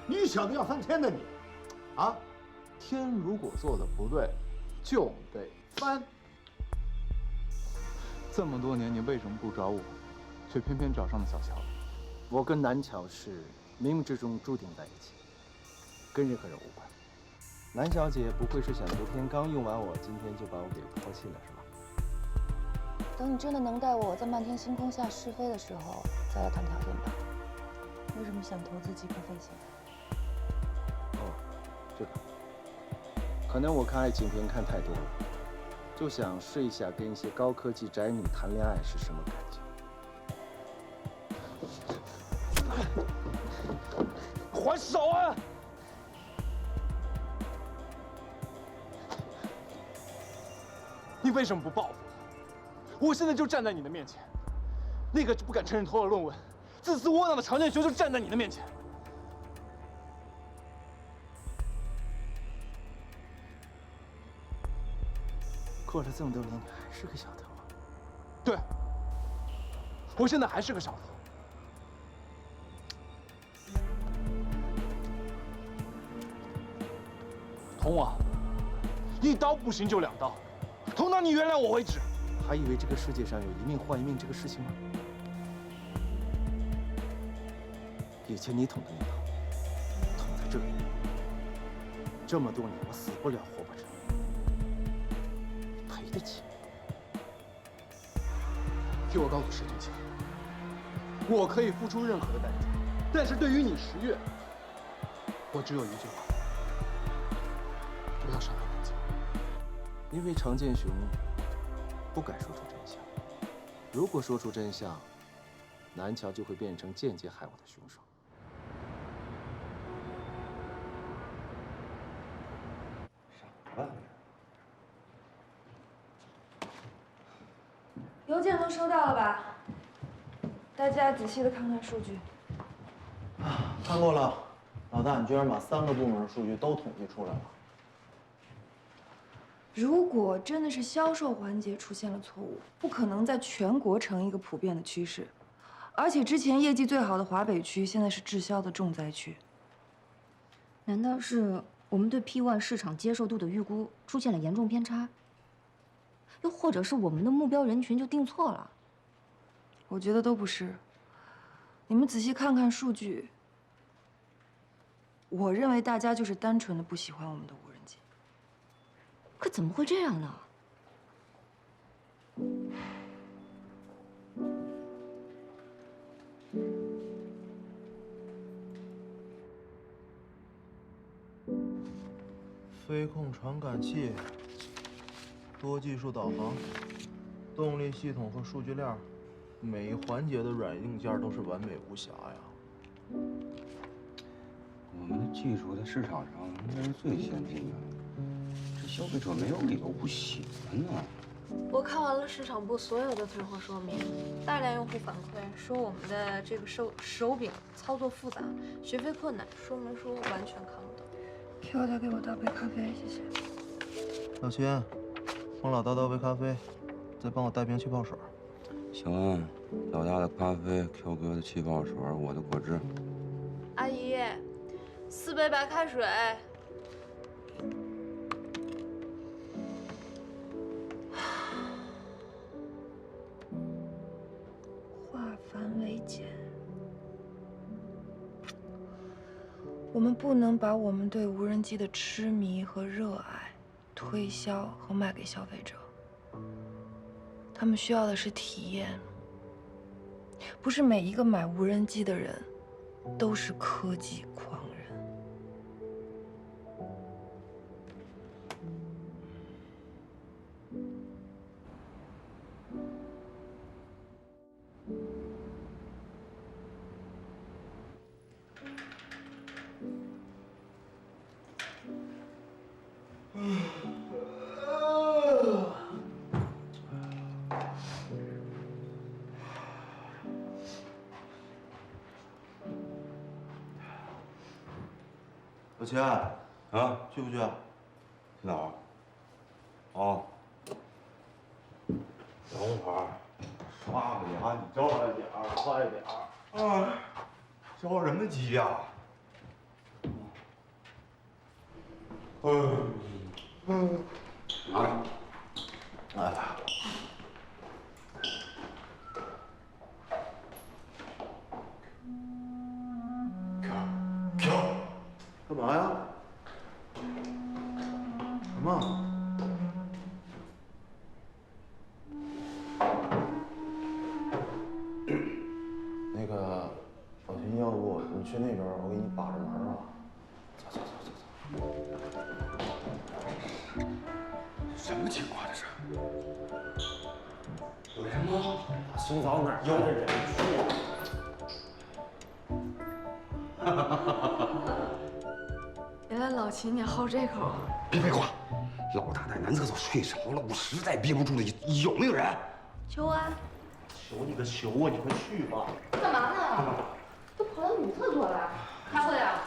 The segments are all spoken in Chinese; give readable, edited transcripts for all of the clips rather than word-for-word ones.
你晓得要3000的你，啊？天如果做的不对，就得翻。这么多年，你为什么不找我，却偏偏找上了小乔？我跟南乔是冥冥之中注定在一起，跟任何人无关。南小姐不会是想昨天刚用完我，今天就把我给抛弃了，是吧？等你真的能带我在漫天星空下试飞的时候，再来谈条件吧。为什么想投资极客飞行？哦，这个，可能我看爱情片看太多了，就想试一下跟一些高科技宅女谈恋爱是什么感觉。还手啊！你为什么不报复我？我现在就站在你的面前，那个不敢承认偷了论文、自私窝囊的常建学就站在你的面前。过了这么多年，你还是个小偷啊？对，我现在还是个小偷。捅我，一刀不行就2刀，捅到你原谅我为止。还以为这个世界上有一命换一命这个事情吗？以前你捅的那刀，捅在这里，这么多年我死不了活不成，你赔得起？替我告诉石俊清，我可以付出任何的代价，但是对于你石月，我只有一句话：不要伤害南疆。因为常建雄不敢说出真相，如果说出真相，南桥就会变成间接害我的凶手。傻了。邮件都收到了吧？大家仔细的看看数据。看过了，老大，你居然把3个部门的数据都统计出来了。如果真的是销售环节出现了错误，不可能在全国成一个普遍的趋势。而且之前业绩最好的华北区，现在是滞销的重灾区。难道是我们对 P1 市场接受度的预估出现了严重偏差？又或者是我们的目标人群就定错了？我觉得都不是。你们仔细看看数据，我认为大家就是单纯的不喜欢我们的无人机。可怎么会这样呢？飞控传感器、多技术导航、动力系统和数据链，每一环节的软硬件都是完美无瑕呀。我们的技术在市场上应该是最先进的，这消费者没有理由不喜欢呢。我看完了市场部所有的退货说明，大量用户反馈说我们的这个手柄操作复杂，学飞困难，说明书完全看不懂。飘再给我倒杯咖啡，谢谢。小秦，帮老大倒杯咖啡，再帮我带瓶气泡水。行，老大的咖啡 ，Q 哥的气泡水，我的果汁。阿姨，4杯白开水。化繁为简。我们不能把我们对无人机的痴迷和热爱推销和卖给消费者。他们需要的是体验，不是每一个买无人机的人都是科技狂人。小秦，啊，去不去？去哪儿？哦，等会儿，刷个牙，你着来点儿，快点儿。啊，着什么急呀？拿着。哎呀，飘，干嘛呀？什么？那个，老秦，要不你去那边，我给你把着门啊。走。什么情况这是？有人吗？清早哪有这人去？原来老秦你好这口。别废话，老大在男厕所睡着了，我实在憋不住了，有没有人？求安，求你个求啊！你快去吧。干嘛呢？都跑到女厕所来开会啊？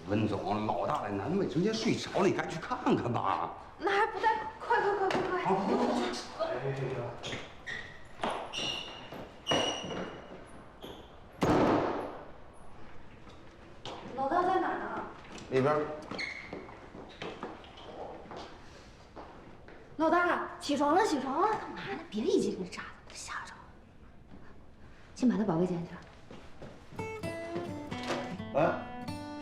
温总，老大在男卫生间睡着了，你赶紧去看看吧。那还不带快！老大在哪儿呢？里边。老大，起床了！干嘛呢？别一激灵炸的，吓着。先把他保卫间去。来，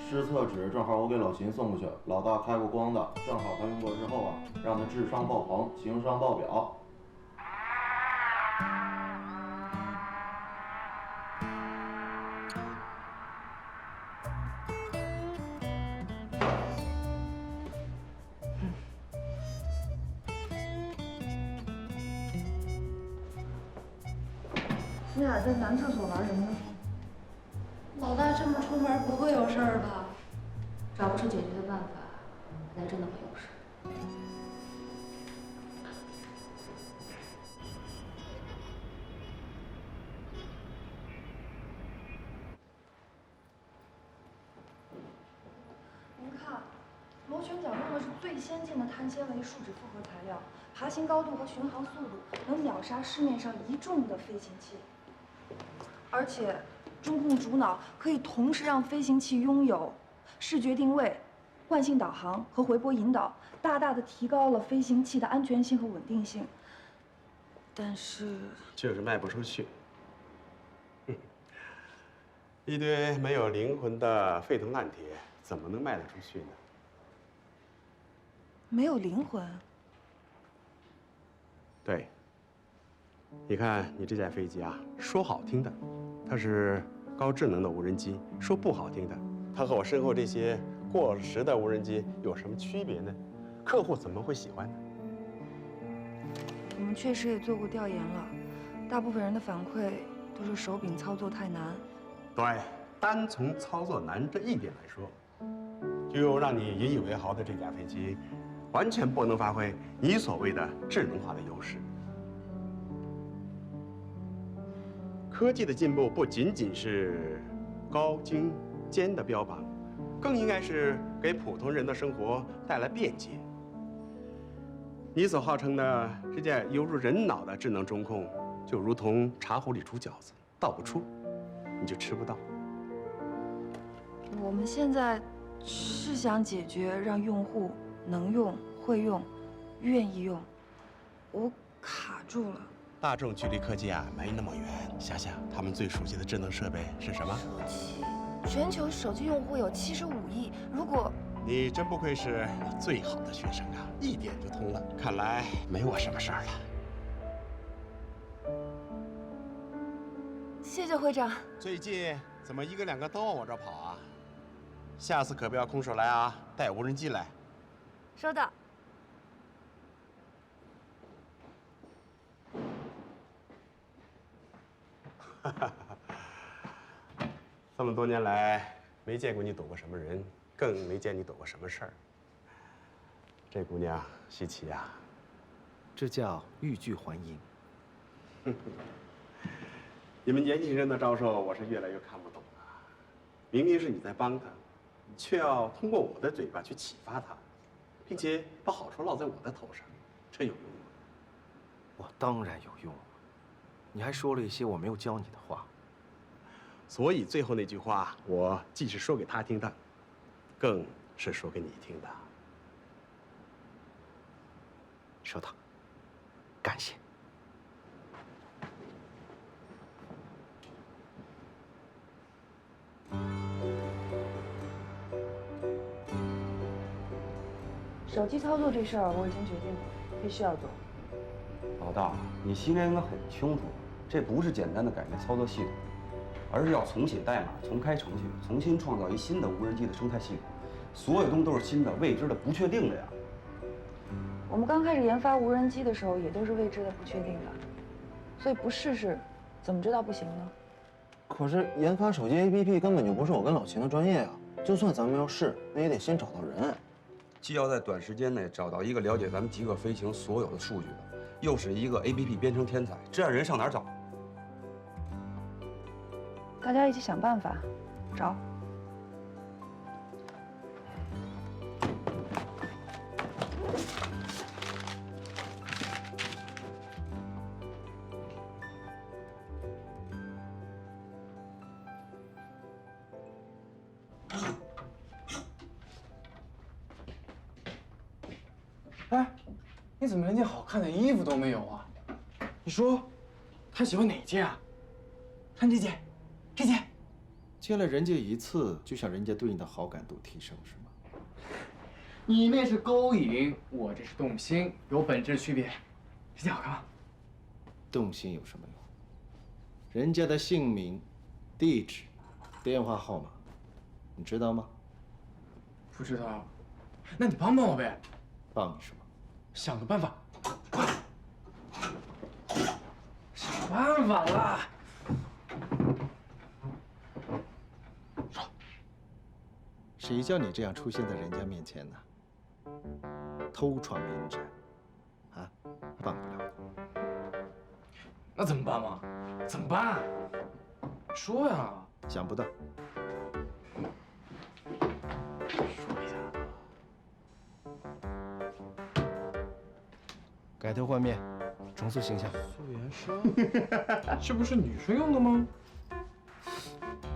湿厕纸正好我给老秦送过去，老大开过光的，正好他用过之后啊，让他智商爆棚，情商爆表。你俩在男厕所玩什么呢？老大这么出门不会有事儿吧？找不出解决的办法，那真的会有事。您看，螺旋桨用的是最先进的碳纤维树脂复合材料，爬行高度和巡航速度能秒杀市面上一众的飞行器。而且，中控主脑可以同时让飞行器拥有视觉定位、惯性导航和回波引导，大大的提高了飞行器的安全性和稳定性。但是，就是卖不出去。一堆没有灵魂的废铜烂铁，怎么能卖得出去呢？没有灵魂。对，你看你这架飞机啊，说好听的，它是高智能的无人机；说不好听的，它和我身后这些过时的无人机有什么区别呢？客户怎么会喜欢呢？我们确实也做过调研了，大部分人的反馈都是手柄操作太难。对，单从操作难这一点来说，就让你引以为豪的这架飞机，完全不能发挥你所谓的智能化的优势。科技的进步不仅仅是高精尖的标榜，更应该是给普通人的生活带来便捷。你所号称的这架犹如人脑的智能中控，就如同茶壶里煮饺子，倒不出，你就吃不到。我们现在是想解决让用户能用、会用、愿意用，我卡住了。大众距离科技啊没那么远，想想他们最熟悉的智能设备是什么？手机，全球手机用户有75亿，如果……你真不愧是最好的学生啊，一点就通了。看来没我什么事儿了。谢谢会长。最近怎么一个两个都往我这儿跑啊？下次可不要空手来啊，带无人机来。收到。这么多年来，没见过你躲过什么人，更没见你躲过什么事儿。这姑娘稀奇呀，这叫欲拒还迎。你们年轻人的招数，我是越来越看不懂了。明明是你在帮她，却要通过我的嘴巴去启发她，并且把好处落在我的头上，这有用吗？我当然有用了，你还说了一些我没有教你的话。所以最后那句话，我既是说给她听的，更是说给你听的。收到，感谢。手机操作这事儿我已经决定了，必须要做。老大，你心里应该很清楚，这不是简单的改变操作系统，而是要重写代码、重开程序、重新创造一新的无人机的生态系统。所有东西都是新的、未知的、不确定的呀。我们刚开始研发无人机的时候，也都是未知的、不确定的，所以不试试，怎么知道不行呢？可是研发手机 APP 根本就不是我跟老秦的专业啊！就算咱们要试，那也得先找到人。既要在短时间内找到一个了解咱们极客飞行所有的数据的，又是一个 APP 编程天才，这样人上哪儿找？大家一起想办法，找。哎，你怎么连件好看的衣服都没有啊？你说，他喜欢哪件啊？看这件，这件。见了人家一次，就想人家对你的好感度提升，是吗？你那是勾引，我这是动心，有本质区别。这件好看吗？动心有什么用？人家的姓名、地址、电话号码，你知道吗？不知道。那你帮帮我呗。帮你什么？想个办法，快！想办法啦！说，谁叫你这样出现在人家面前呢？偷闯民宅，啊，帮不了你。那怎么办嘛？怎么办？说呀！想不到。说一下。改头换面，重塑形象。素颜霜，这不是女生用的吗？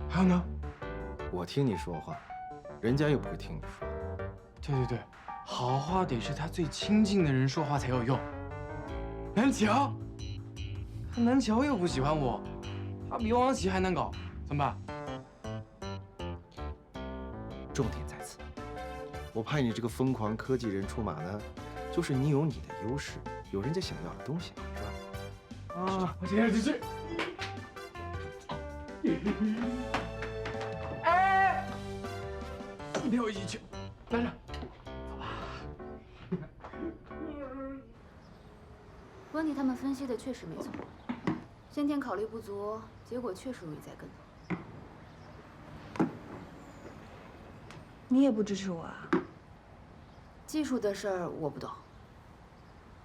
还有呢？我听你说话，人家又不会听你说。对对对，好话得是他最亲近的人说话才有用。南桥，南桥又不喜欢我，他比王琦还难搞，怎么办？重点在此，我派你这个疯狂科技人出马呢，就是你有你的优势，有人家想要的东西嘛，是吧？啊，我接着继续。哎，你陪我一起去，来着。温迪他们分析的确实没错，先天考虑不足，结果确实容易栽跟头。你也不支持我啊？技术的事儿我不懂，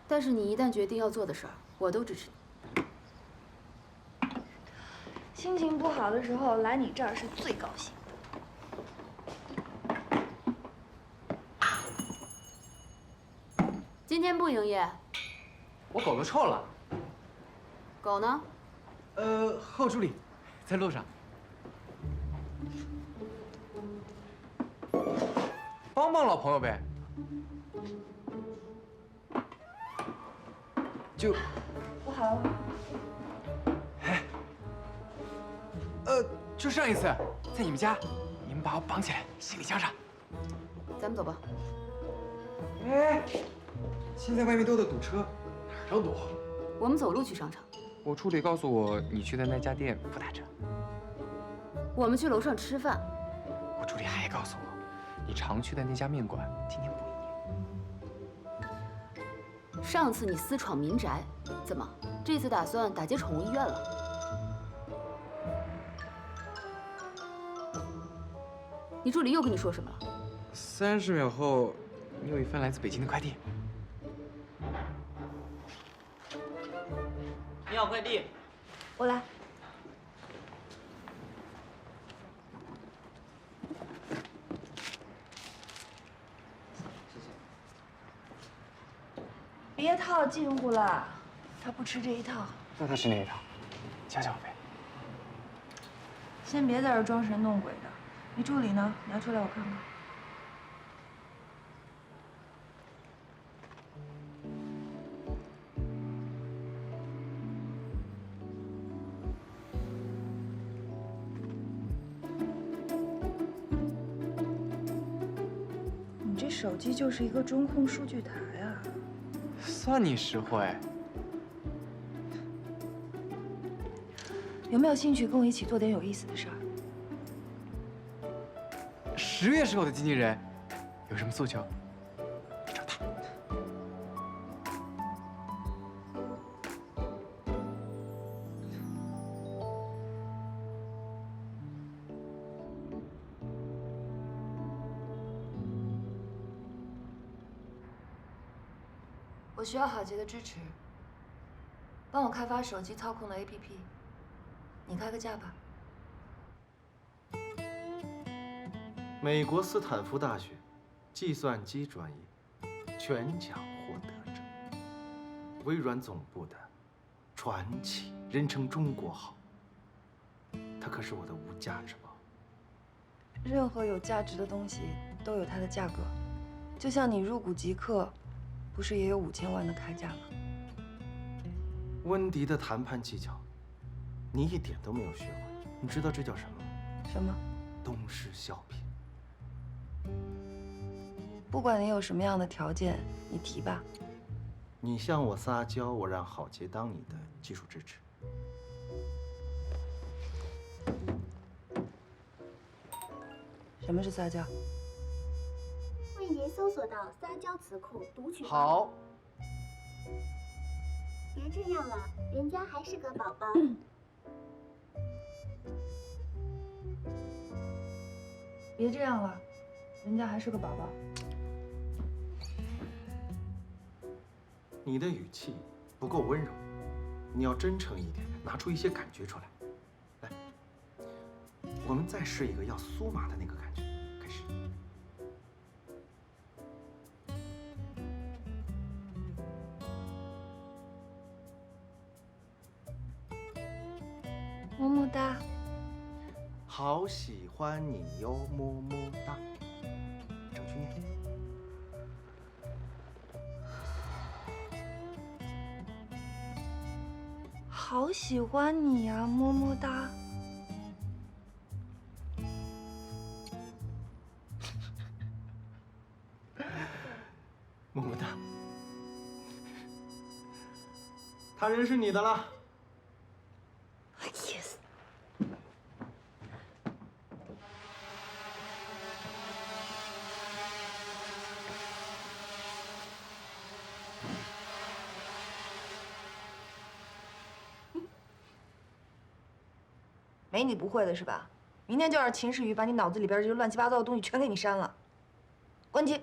但是你一旦决定要做的事儿，我都支持你。心情不好的时候来你这儿是最高兴的。今天不营业。我狗都臭了。狗呢？后助理，在路上。帮帮老朋友呗。就，我好了。哎，就上一次，在你们家，你们把我绑起来，行李箱上。咱们走吧。哎，现在外面都在堵车，哪儿都堵。我们走路去商场。我助理告诉我，你去的那家店不打折。我们去楼上吃饭。我助理还告诉我，你常去的那家面馆今天不营业。上次你私闯民宅，怎么这次打算打劫宠物医院了？你助理又跟你说什么了30秒后，你有一份来自北京的快递。你好，快递。我来。别套近乎了，他不吃这一套。那他吃哪一套？加小费。先别在这儿装神弄鬼的，你助理呢？拿出来我看看。这手机就是一个中控数据台啊。算你实惠。有没有兴趣跟我一起做点有意思的事儿10月是我的经纪人，有什么诉求？找他。我需要郝杰的支持，帮我开发手机操控的 APP， 你开个价吧。美国斯坦福大学计算机专业全奖获得者，微软总部的传奇，人称中国号。它可是我的无价之宝。任何有价值的东西都有它的价格，就像你入股极客，不是也有5000万的开价吗？温迪的谈判技巧，你一点都没有学会。你知道这叫什么吗？什么？东施效颦。不管你有什么样的条件，你提吧。你向我撒娇，我让郝杰当你的技术支持。什么是撒娇？为您搜索到撒娇词库读取。好。别这样了，人家还是个宝宝。别这样了，人家还是个宝宝。你的语气不够温柔，你要真诚一点，拿出一些感觉出来。来，我们再试一个要酥麻的那个感觉，开始。么么哒。好喜欢你哟，么么哒。程序念。好喜欢你呀，么么哒。么么哒。他人是你的了。Yes。没你不会的是吧？明天就让秦时雨把你脑子里边这些乱七八糟的东西全给你删了。关机。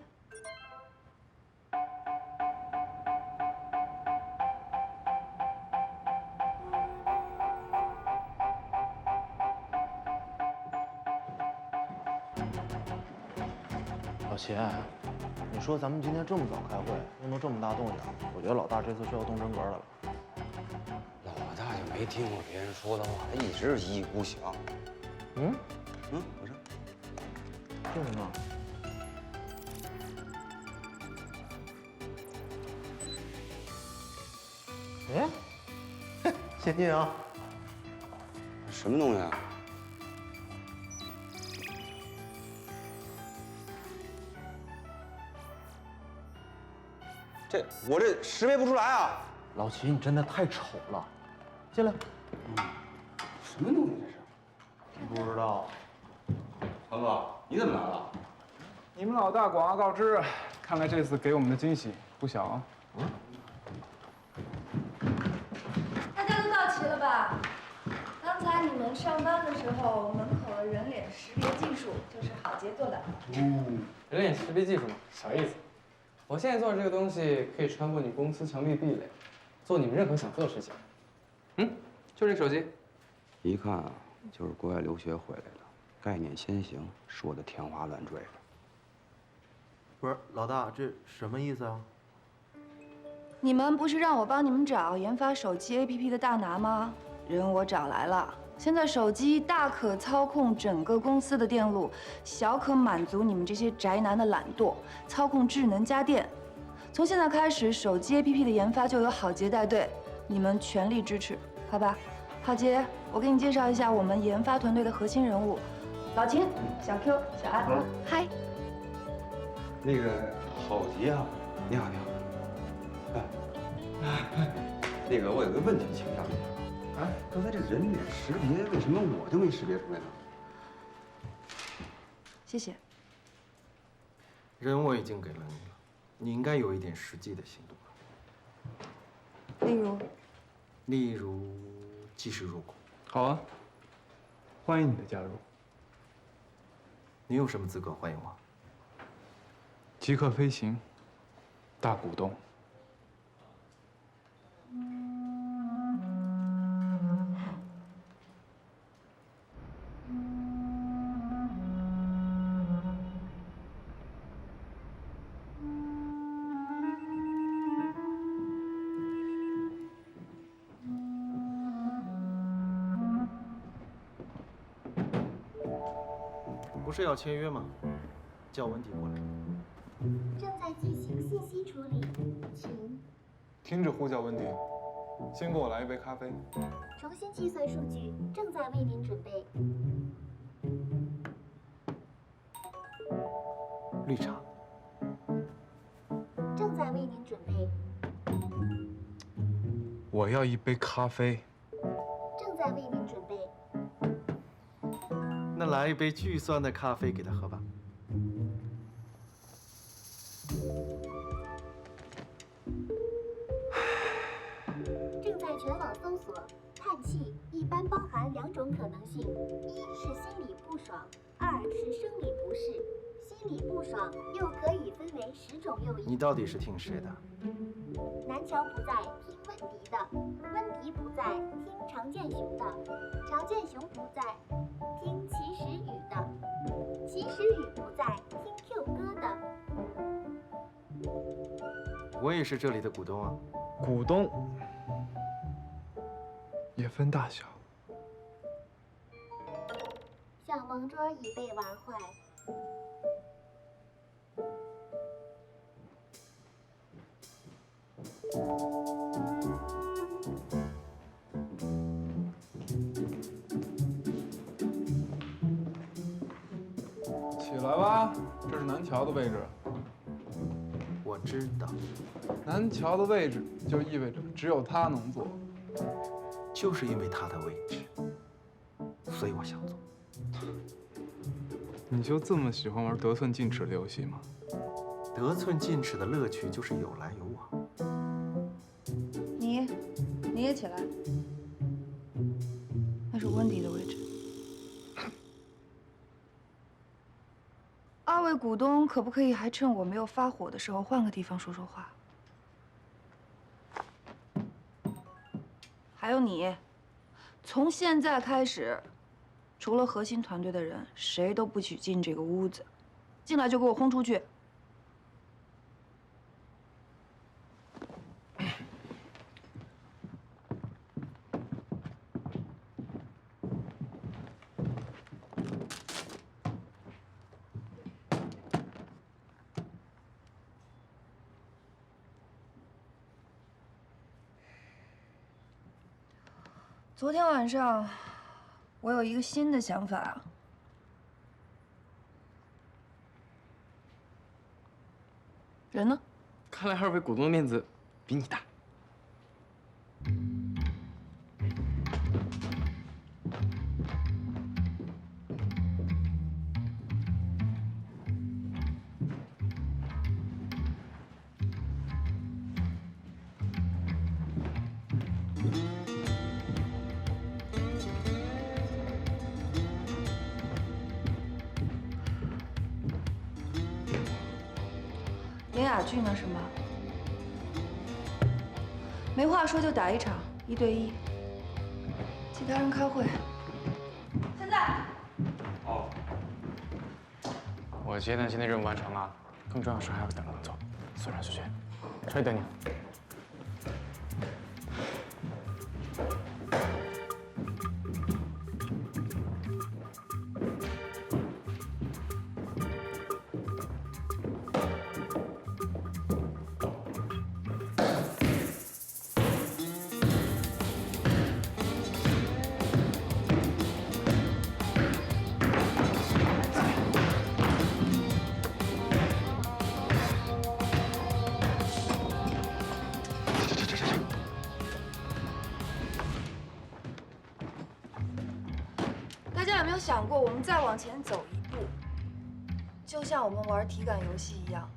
老秦，你说咱们今天这么早开会，弄得这么大动静，我觉得老大这次是要动真格的了。老大就没听过别人说的话，他一直一意孤行。我说，这什么？哎，谢晋啊！什么东西啊？我这识别不出来啊！老秦，你真的太丑了。进来。什么东西这是？你不知道。唐哥，你怎么来了？你们老大广而告之，看来这次给我们的惊喜不小啊。大家都到齐了吧？刚才你们上班的时候，门口的人脸识别技术就是郝杰做的。人脸识别技术嘛，小意思。我现在做的这个东西可以穿过你公司墙壁壁垒，做你们任何想做的事情。就这个手机，一看啊，就是国外留学回来的，概念先行，说的天花乱坠的。不是老大，这什么意思啊？你们不是让我帮你们找研发手机 APP 的大拿吗？人我找来了。现在手机大可操控整个公司的电路，小可满足你们这些宅男的懒惰，操控智能家电。从现在开始，手机 APP 的研发就由郝杰带队，你们全力支持，好吧？郝杰，我给你介绍一下我们研发团队的核心人物：老秦、小 Q、小阿。嗨。那个郝杰啊，你好，你好。那个我有个问题请教你。哎，刚才这人脸识别为什么我就没识别出来呢？谢谢。人我已经给了你了，你应该有一点实际的行动吧？例如及时入股。好啊，欢迎你的加入。你有什么资格欢迎我？极客飞行大股东。不是要签约吗？叫文迪过来。正在进行信息处理，请听着呼叫温迪，先给我来一杯咖啡。重新计算数据，正在为您准备。绿茶。正在为您准备。我要一杯咖啡。正在为您准备。那来一杯巨酸的咖啡给他喝吧。正在全网搜索，叹气一般包含2种可能性：一是心里不爽，2是生理不适。心里不爽又可以分为10种诱因。你到底是听谁的？南桥不在，听温迪的；温迪不在，听常建雄的；常建雄不在，听齐时雨的；齐时雨不在，听 Q 哥的。我也是这里的股东啊。股东也分大小。小萌桌已被玩坏。起来吧，这是南桥的位置。我知道，南桥的位置就意味着只有他能做。就是因为他的位置，所以我想做。你就这么喜欢玩得寸进尺的游戏吗？得寸进尺的乐趣就是有来有往。你也起来。那是温迪的位置。二位股东可不可以还趁我没有发火的时候换个地方说说话？还有你，从现在开始，除了核心团队的人，谁都不许进这个屋子，进来就给我轰出去。昨天晚上，我有一个新的想法。人呢？看来二位股东的面子比你大。演哑剧呢是吗？没话说就打一场，1对1。其他人开会。现在。哦。我阶段性的任务完成了，更重要的是还有个等着我做。速战速决，这里等你。们再往前走一步，就像我们玩体感游戏一样，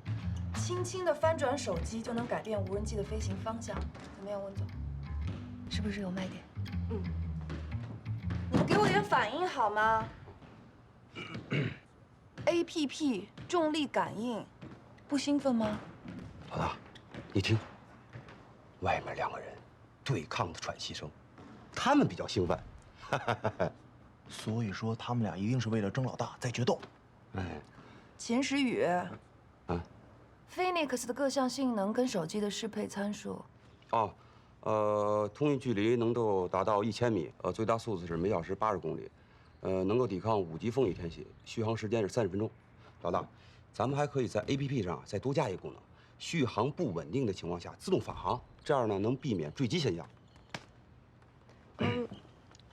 轻轻的翻转手机就能改变无人机的飞行方向。怎么样，温总？是不是有卖点？嗯。你们给我点反应好吗？APP 重力感应，不兴奋吗？老大，你听，外面2个人对抗的喘息声，他们比较兴奋。所以说他们俩一定是为了争老大在决斗。哎，秦时雨，Phoenix 的各项性能跟手机的适配参数。哦，通讯距离能够达到1000米，最大速度是每小时80公里，能够抵抗5级风雨天气，续航时间是30分钟。老大，咱们还可以在 APP 上再多加一个功能，续航不稳定的情况下自动返航，这样呢能避免坠机现象。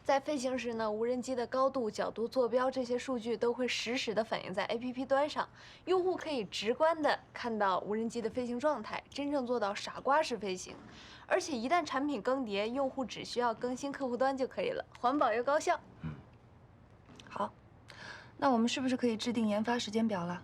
在飞行时呢，无人机的高度、角度、坐标这些数据都会实时的反映在 APP 端上，用户可以直观的看到无人机的飞行状态，真正做到傻瓜式飞行。而且一旦产品更迭，用户只需要更新客户端就可以了，环保又高效。好，那我们是不是可以制定研发时间表了？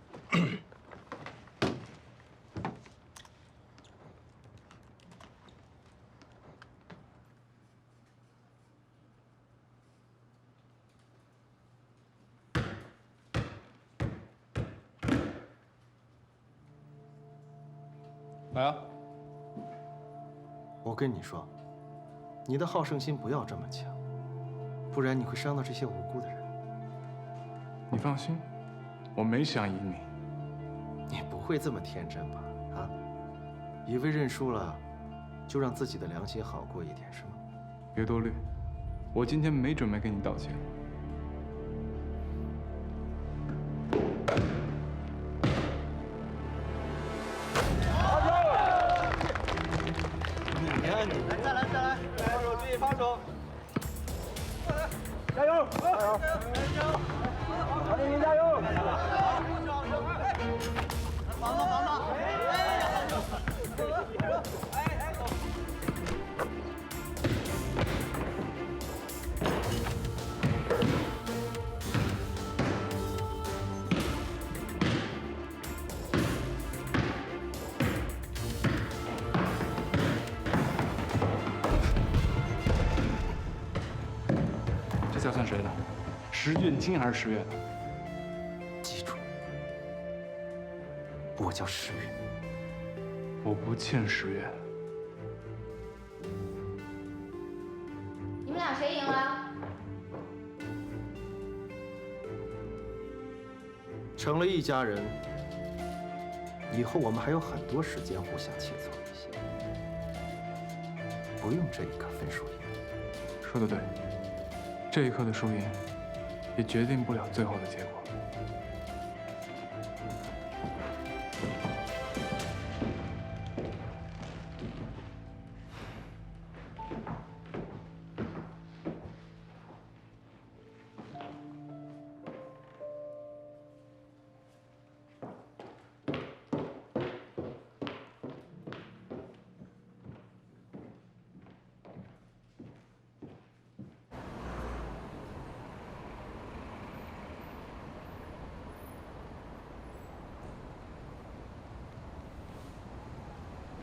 来啊！我跟你说，你的好胜心不要这么强，不然你会伤到这些无辜的人。你放心，我没想赢你。你不会这么天真吧？啊，以为认输了，就让自己的良心好过一点是吗？别多虑，我今天没准备跟你道歉。放手！加油！加油！王立明加油！防着防着！这票算谁的？10月你亲还是10月的？记住，我叫10月。我不欠10月的。你们俩谁赢了？成了一家人，以后我们还有很多时间互相切磋一下，不用这一刻分输赢。说得对。这一刻的输赢，也决定不了最后的结果。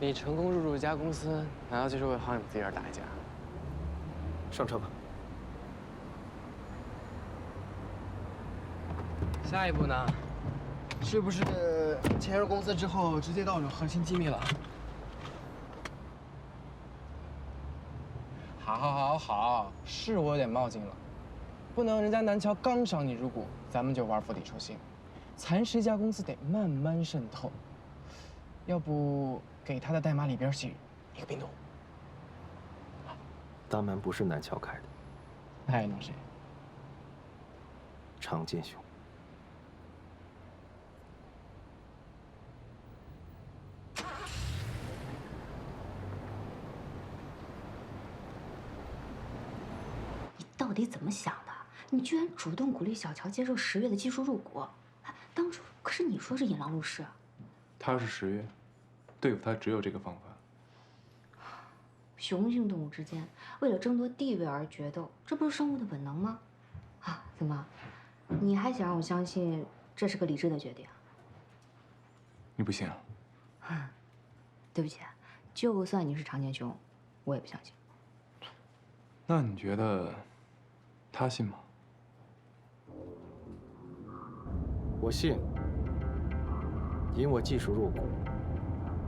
你成功入驻一家公司，难道就是为好你自己而打一架？上车吧。下一步呢？是不是签入公司之后直接到手核心机密了？好，是我有点冒进了，不能人家南桥刚赏你入股，咱们就玩釜底抽薪。蚕食一家公司得慢慢渗透，要不给他的代码里边写一个病毒。大门不是南桥开的，那还能谁？常剑雄。你到底怎么想的？你居然主动鼓励小乔接受10月的技术入股，当初可是你说是引狼入室。他是10月，对付他只有这个方法。雄性动物之间为了争夺地位而决斗，这不是生物的本能吗？啊，怎么，你还想让我相信这是个理智的决定？你不信啊？对不起，就算你是常见凶，我也不相信。那你觉得他信吗？我信，因我技术入股，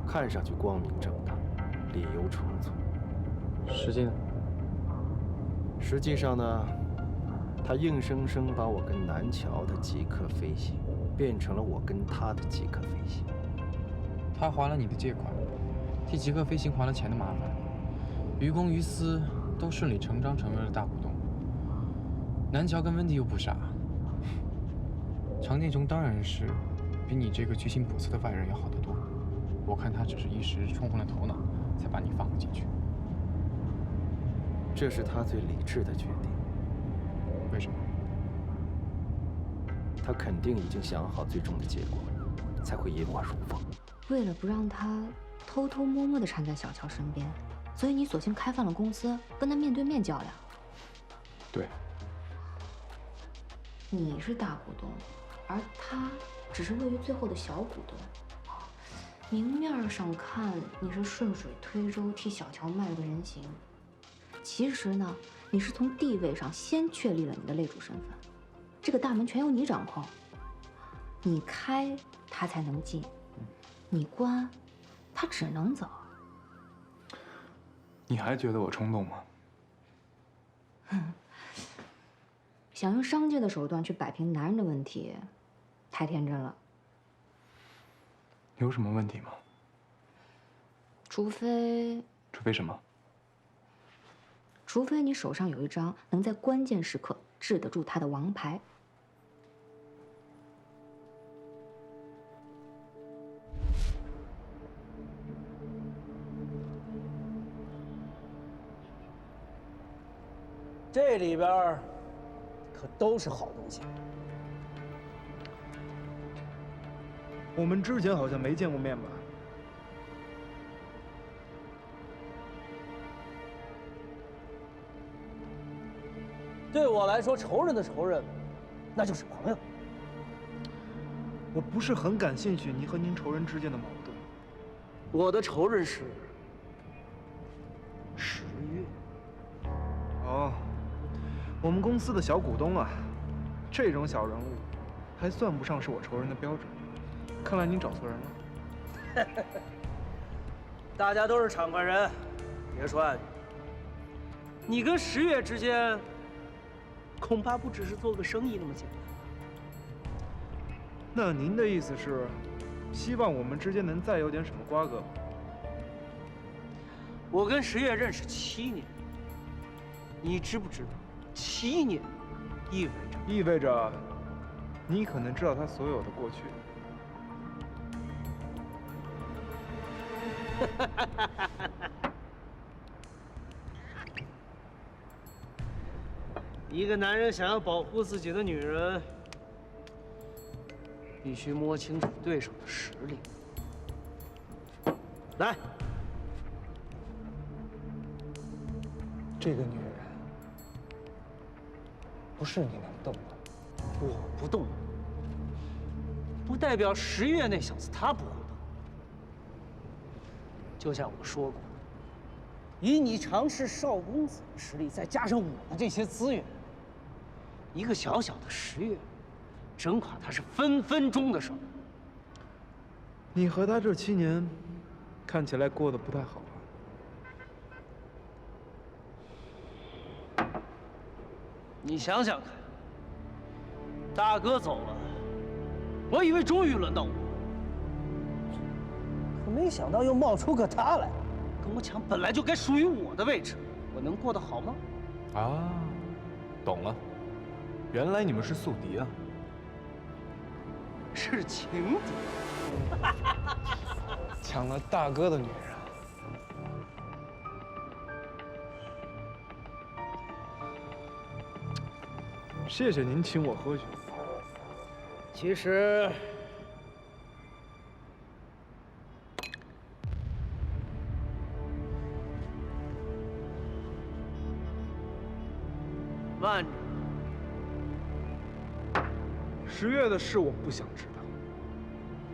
看上去光明正大，理由充足。实际呢？实际上呢，他硬生生把我跟南桥的极客飞行变成了我跟他的极客飞行。他还了你的借款，替极客飞行还了钱的麻烦，于公于私都顺理成章成为了大股东。南桥跟温迪又不傻，常建雄当然是比你这个居心叵测的外人要好得多。我看他只是一时冲昏了头脑，才把你放了进去。这是他最理智的决定。为什么？他肯定已经想好最终的结果，才会引我入瓮。为了不让他偷偷摸摸地缠在小乔身边，所以你索性开放了公司，跟他面对面较量。对。你是大股东，而他只是位于最后的小股东。明面上看你是顺水推舟替小乔卖了个人形，其实呢，你是从地位上先确立了你的擂主身份。这个大门全由你掌控，你开他才能进，你关他只能走。你还觉得我冲动吗？想用商界的手段去摆平男人的问题，太天真了。有什么问题吗？除非什么？除非你手上有一张能在关键时刻治得住他的王牌。这里边可都是好东西。我们之前好像没见过面吧？对我来说，仇人的仇人，那就是朋友。我不是很感兴趣您和您仇人之间的矛盾。我的仇人是10月。哦，我们公司的小股东啊，这种小人物，还算不上是我仇人的标准。看来您找错人了。大家都是场外人，别说暗语。你跟10月之间，恐怕不只是做个生意那么简单。那您的意思是，希望我们之间能再有点什么瓜葛？我跟10月认识7年，你知不知道7年意味着，你可能知道他所有的过去。一个男人想要保护自己的女人，必须摸清楚对手的实力。来，这个女人不是你能动的。我不动，不代表10月那小子他不会动。就像我说过，以你常侍少公子的实力，再加上我的这些资源，一个小小的10月，整垮他是分分钟的事儿。你和他这7年，看起来过得不太好啊。你想想看，大哥走了，我以为终于轮到我，可没想到又冒出个他来，跟我抢本来就该属于我的位置，我能过得好吗？啊，懂了，原来你们是宿敌啊！是情敌。抢了大哥的女人。谢谢您请我喝酒。其实，慢着， 10月的事我不想知道，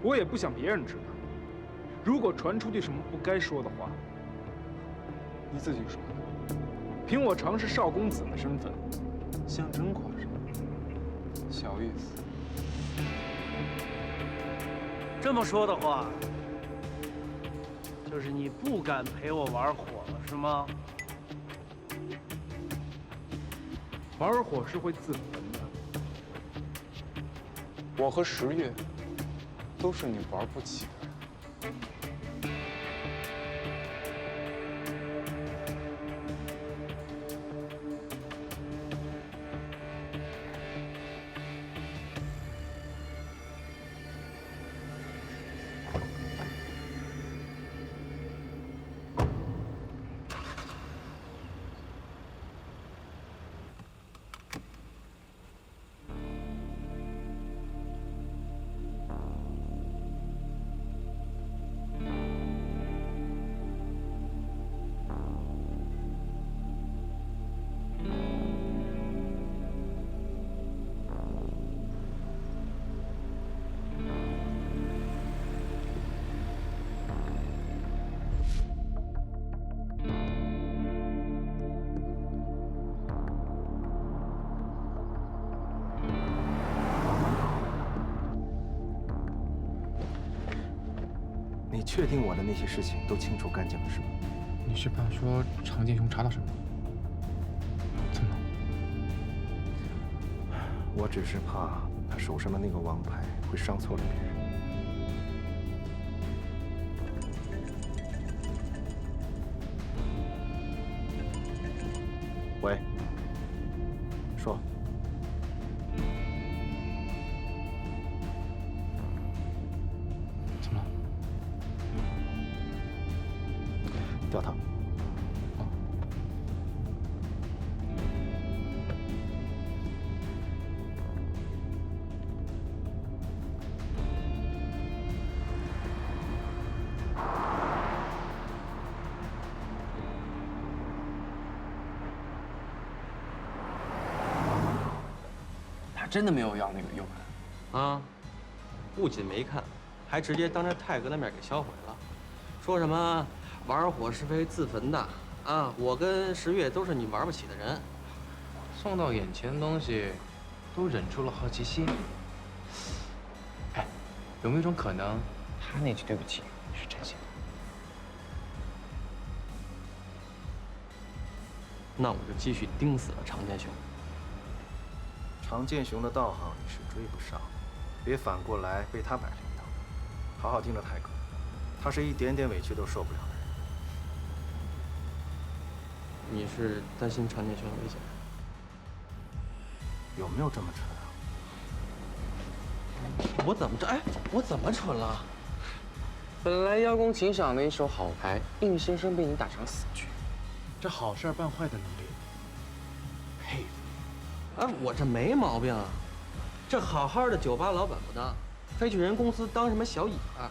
我也不想别人知道。如果传出去什么不该说的话，你自己说。凭我常是少公子的身份，象征夸张，小意思。这么说的话，就是你不敢陪我玩火了，是吗？玩火是会自焚的。我和10月都是你玩不起的人。你确定我的那些事情都清楚干净了是吗？你是怕说常建雄查到什么？怎么了？我只是怕他手上的那个王牌会伤错了别人。喂，说。怎么了？掉头。他真的没有要那个右盘啊！不仅没看，还直接当着泰哥的面给销毁了，说什么玩火是为自焚的啊！我跟10月都是你玩不起的人。送到眼前的东西，都忍住了好奇心。哎，有没有一种可能，他那句对不起是真心的？那我就继续盯死了常建雄。常建雄的道行你是追不上，别反过来被他摆了一道。好好盯着泰哥，他是一点点委屈都受不了的人。你是担心常建雄的危险？有没有这么蠢啊？我怎么着？哎，我怎么蠢了？本来邀功请赏的一手好牌，硬生生被你打成死局。这好事办坏的能力，佩服。哎，我这没毛病啊，这好好的酒吧老板不当，非去人公司当什么小尾巴，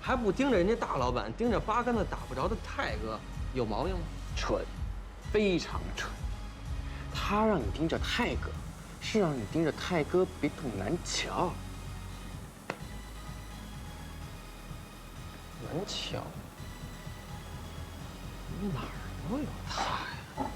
还不盯着人家大老板，盯着八竿子打不着的泰哥，有毛病吗？蠢，非常蠢。他让你盯着泰哥，是让你盯着泰哥别动南桥。南桥？哪儿都有他呀。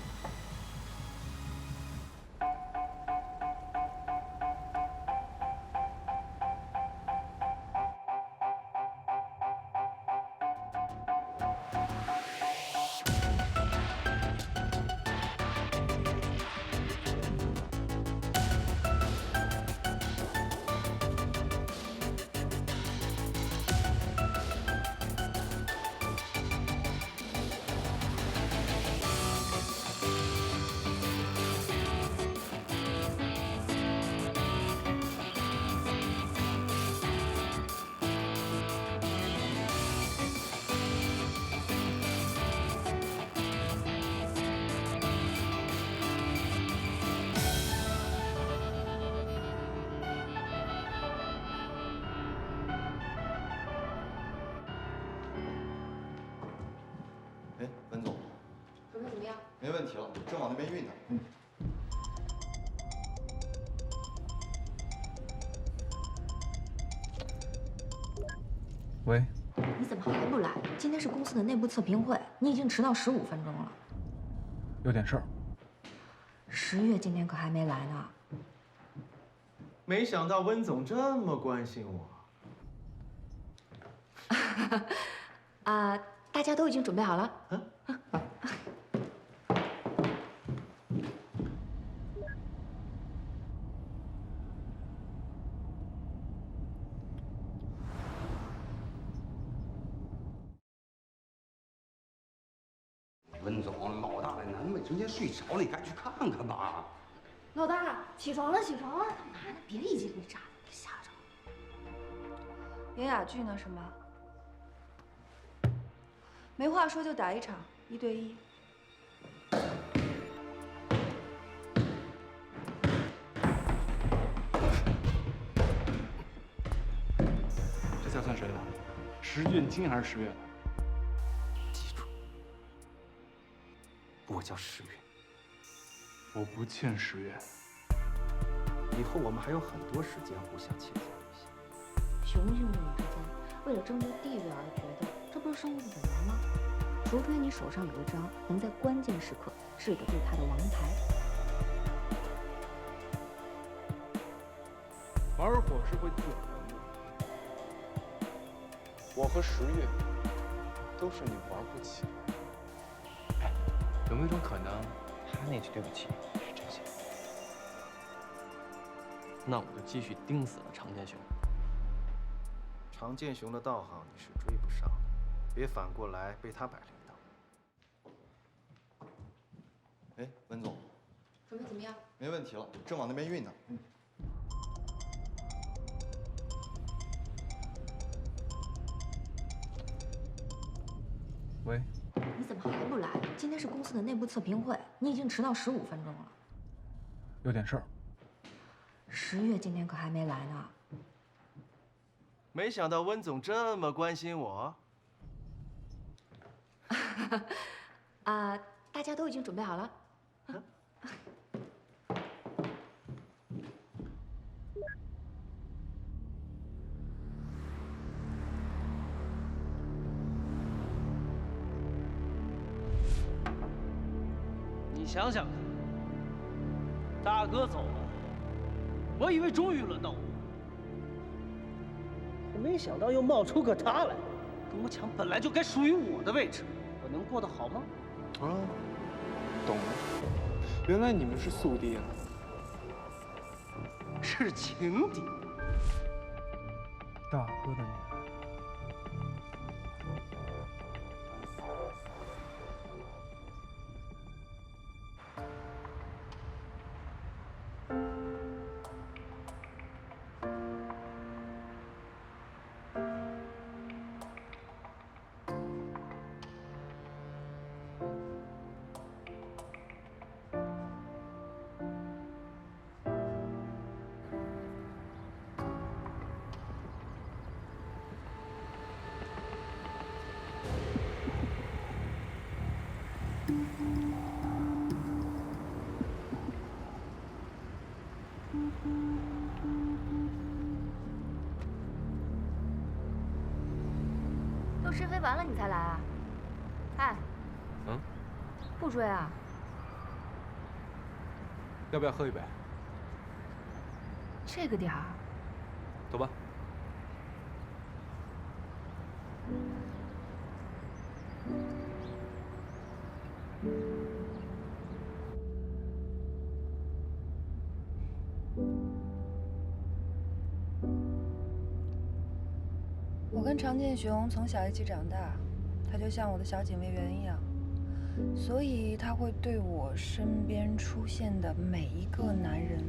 哎，文总，准备怎么样？没问题了，正往那边运呢。喂，你怎么还不来？今天是公司的内部测评会，你已经迟到15分钟了。有点事儿。10月今天可还没来呢。没想到温总这么关心我。啊，大家都已经准备好了。温总，老大在南北直接睡着了，你赶紧去看看吧。老大，起床了，起床了！干嘛呢？别一惊一乍的，给吓着了。演哑剧呢是吗？没话说就打一场，1对1。这菜算谁的？10月你今年还是10月的？记住，我叫10月。我不欠10月。以后我们还有很多时间互相倾听一些。雄性动物之间为了争夺地位而决斗，这不是生物的本能吗？除非你手上有一张能在关键时刻治得住他的王牌。玩火是会自焚的。我和10月都是你玩不起的。哎，有没有一种可能，他那句对不起是真心？那我就继续盯死了常建雄。常建雄的道行你是追不上的，别反过来被他摆了一道。哎，温总，准备怎么样？没问题了，正往那边运呢。喂，你怎么还不来？今天是公司的内部测评会，你已经迟到15分钟了。有点事儿。10月今天可还没来呢。没想到温总这么关心我。啊，大家都已经准备好了。你想想看，大哥走了，我以为终于轮到我，可没想到又冒出个他来，跟我抢本来就该属于我的位置，我能过得好吗？啊，懂了，原来你们是宿敌啊！是情敌。大哥的女儿。都试飞完了你才来啊？哎，不追啊？要不要喝一杯？这个点儿。走吧。我跟常建雄从小一起长大，他就像我的小警卫员一样，所以他会对我身边出现的每一个男人，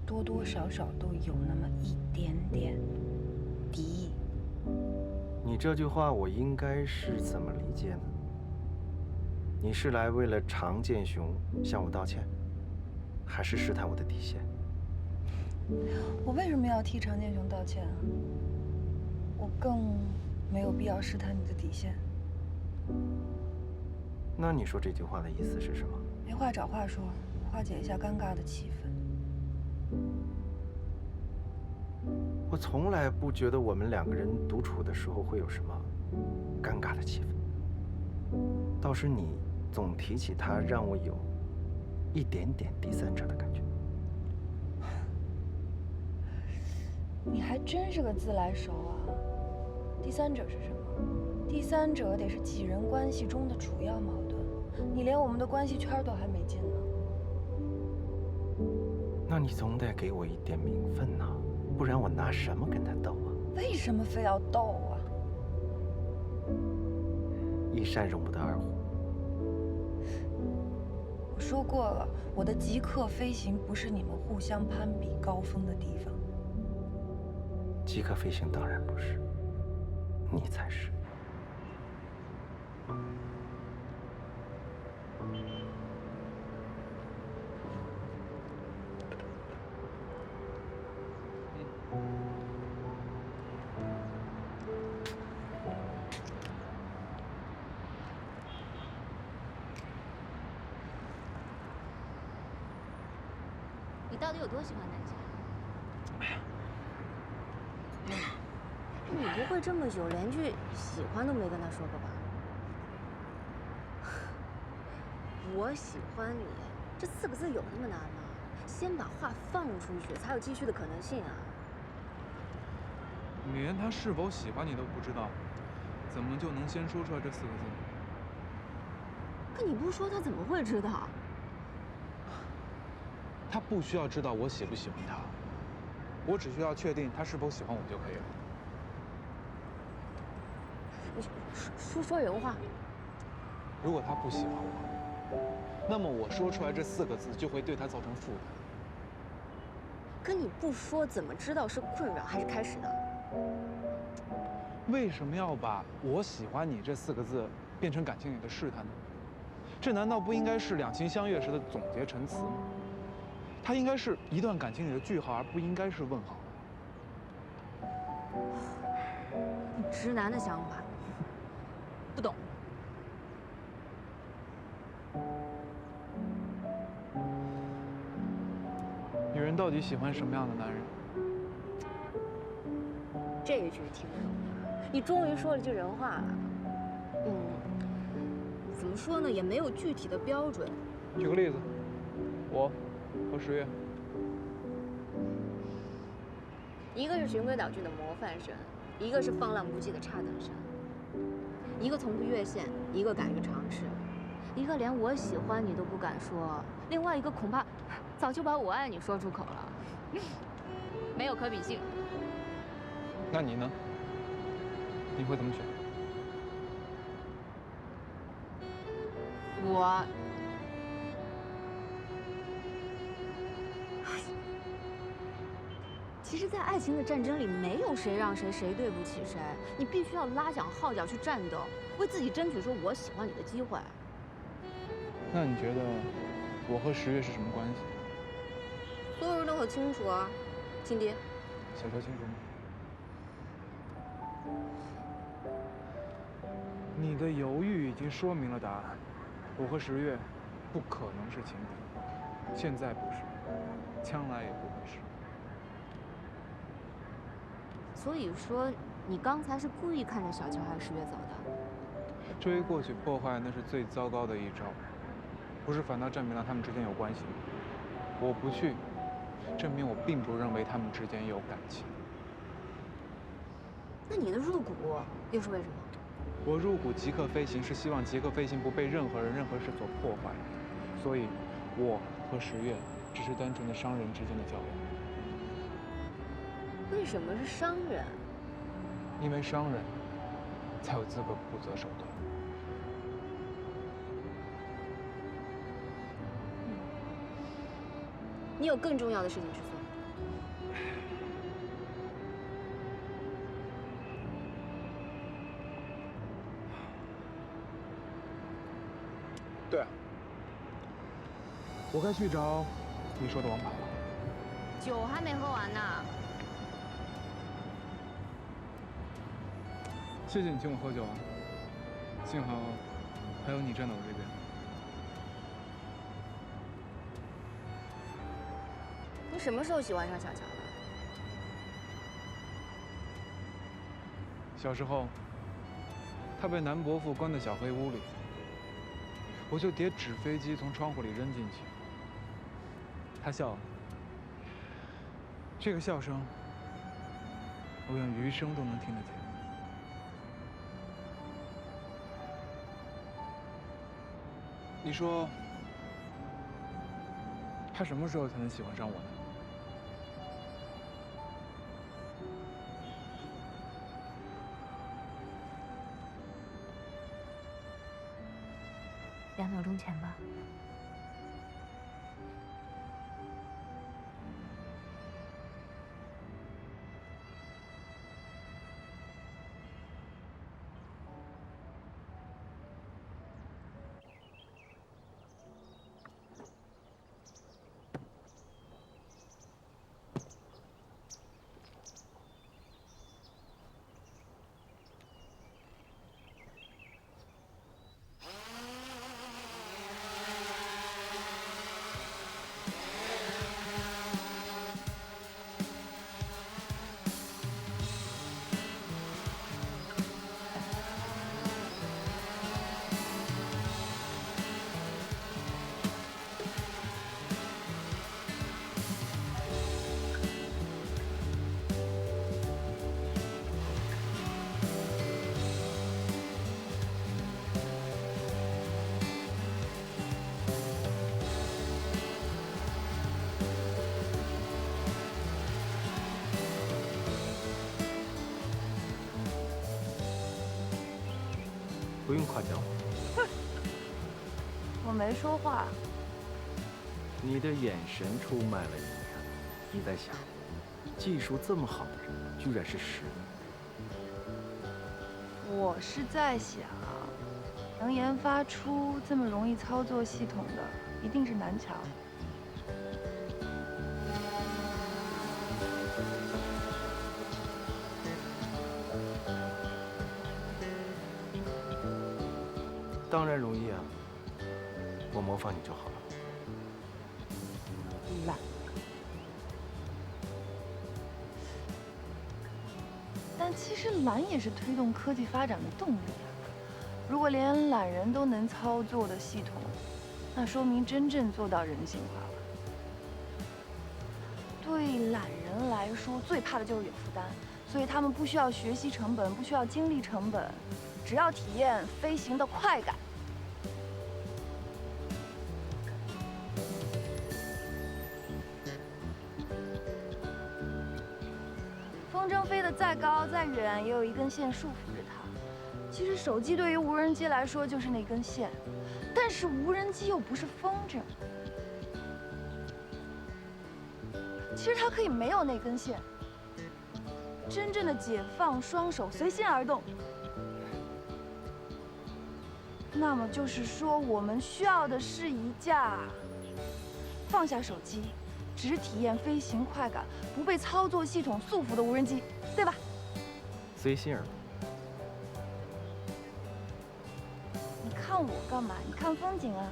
多多少少都有那么一点点敌意。你这句话我应该是怎么理解呢？你是来为了常建雄向我道歉，还是试探我的底线？我为什么要替常建雄道歉啊？我更没有必要试探你的底线。那你说这句话的意思是什么？没话找话说，化解一下尴尬的气氛。我从来不觉得我们两个人独处的时候会有什么尴尬的气氛。倒是你总提起他，让我有一点点第三者的感觉。你还真是个自来熟啊！第三者是什么？第三者得是几人关系中的主要矛盾。你连我们的关系圈都还没进呢。那你总得给我一点名分呐，不然我拿什么跟他斗啊？为什么非要斗啊？一山容不得二虎。我说过了，我的极客飞行不是你们互相攀比高峰的地方。极客飞行当然不是，你才是。你到底有多喜欢南墙？你不会这么久连句喜欢都没跟他说过吧？我喜欢你这4个字有那么难吗？先把话放出去，才有继续的可能性啊！你连他是否喜欢你都不知道，怎么就能先说出来这4个字？可你不说，他怎么会知道？他不需要知道我喜不喜欢他，我只需要确定他是否喜欢我就可以了。你说人话。如果他不喜欢我，那么我说出来这4个字就会对他造成负担。可你不说，怎么知道是困扰还是开始呢？为什么要把我喜欢你这4个字变成感情里的试探呢？这难道不应该是两情相悦时的总结陈词吗？它应该是一段感情里的句号，而不应该是问号。你直男的想法，不懂。女人到底喜欢什么样的男人？这一句听不懂，你终于说了句人话了。怎么说呢，也没有具体的标准。举个例子，我和十月，一个是循规蹈矩的模范生，一个是放浪不羁的差等生。一个从不越线，一个敢于尝试，一个连我喜欢你都不敢说，另外一个恐怕早就把我爱你说出口了，没有可比性。那你呢？你会怎么选？我，其实，在爱情的战争里，没有谁让谁，谁对不起谁。你必须要拉响号角去战斗，为自己争取说我喜欢你的机会。那你觉得我和十月是什么关系？所有人都很清楚啊，亲爹。小乔清楚吗？你的犹豫已经说明了答案。我和十月不可能是情敌，现在不是，将来也不会是。所以说，你刚才是故意看着小乔还是十月走的？追过去破坏那是最糟糕的一招，不是反倒证明了他们之间有关系吗？我不去，证明我并不认为他们之间有感情。那你的入股又是为什么？我入股极客飞行是希望极客飞行不被任何人、任何事所破坏，所以，我和十月只是单纯的商人之间的交流。为什么是商人？因为商人才有资格不择手段。你有更重要的事情去做。对啊，我该去找你说的王牌了。酒还没喝完呢。谢谢你请我喝酒啊，幸好还有你站在我这边。你什么时候喜欢上小乔的？小时候，他被南伯父关在小黑屋里，我就叠纸飞机从窗户里扔进去。他笑了，这个笑声，我愿余生都能听得见。你说，他什么时候才能喜欢上我呢？2秒钟前吧。不用夸奖我。我没说话。你的眼神出卖了你呀！你在想，技术这么好的人，居然是10名。我是在想，能研发出这么容易操作系统的，一定是南桥。当然容易啊，我模仿你就好了。懒。但其实懒也是推动科技发展的动力啊。如果连懒人都能操作的系统，那说明真正做到人性化了。对懒人来说，最怕的就是有负担，所以他们不需要学习成本，不需要精力成本，只要体验飞行的快感。风筝飞得再高再远，也有一根线束缚着它。其实手机对于无人机来说就是那根线，但是无人机又不是风筝。其实它可以没有那根线，真正的解放双手，随心而动。那么就是说，我们需要的是一架放下手机，只体验飞行快感，不被操作系统束缚的无人机，对吧？随心而动。你看我干嘛？你看风景啊。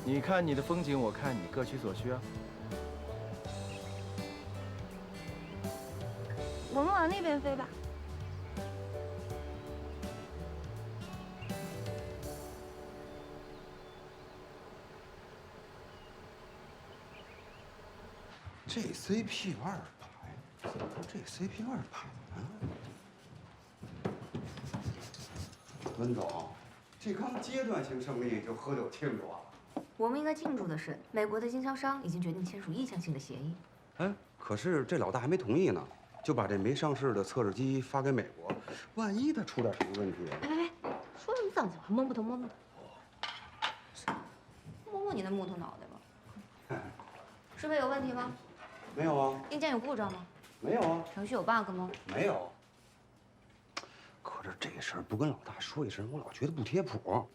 你看你的风景，我看你，各取所需啊。我们往那边飞吧。这 CP28，怎么这 CP28呢？文总，这刚阶段性胜利就喝酒庆祝啊？我们应该庆祝的是，美国的经销商已经决定签署意向性的协议。哎，可是这老大还没同意呢，就把这没上市的测试机发给美国，万一他出点什么问题？别，说什么脏话，摸不头摸不头。摸摸你那木头脑袋吧。设备有问题吗？没有啊。硬件有故障吗？没有啊。程序有 bug 吗？没有。可是这事儿不跟老大说一声，我老觉得不贴谱。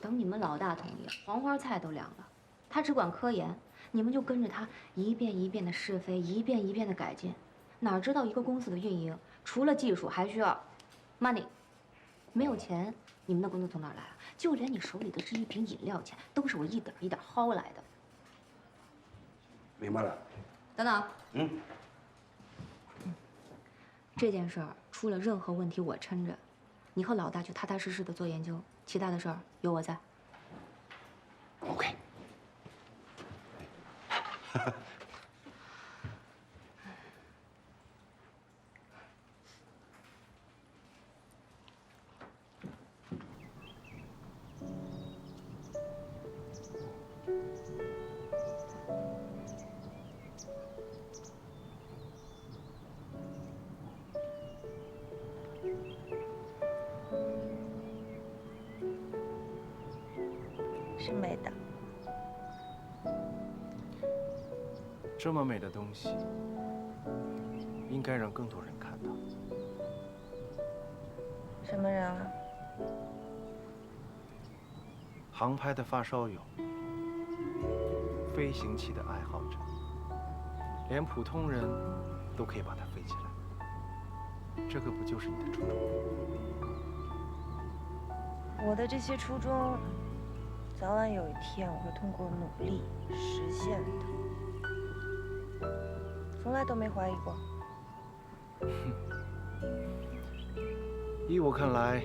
等你们老大同意，黄花菜都凉了。他只管科研，你们就跟着他一遍一遍的试飞，一遍一遍的改进。哪知道一个公司的运营，除了技术，还需要 money。没有钱，你们的工资从哪儿来啊？就连你手里的这一瓶饮料钱，都是我一点一点薅来的。明白了。等等。这件事儿出了任何问题我撑着，你和老大就踏踏实实的做研究，其他的事儿有我在。OK。是美的。这么美的东西，应该让更多人看到。什么人啊？航拍的发烧友，飞行器的爱好者，连普通人都可以把它飞起来。这个不就是你的初衷吗？我的这些初衷，早晚有一天我会通过努力实现的。从来都没怀疑过。依我看来，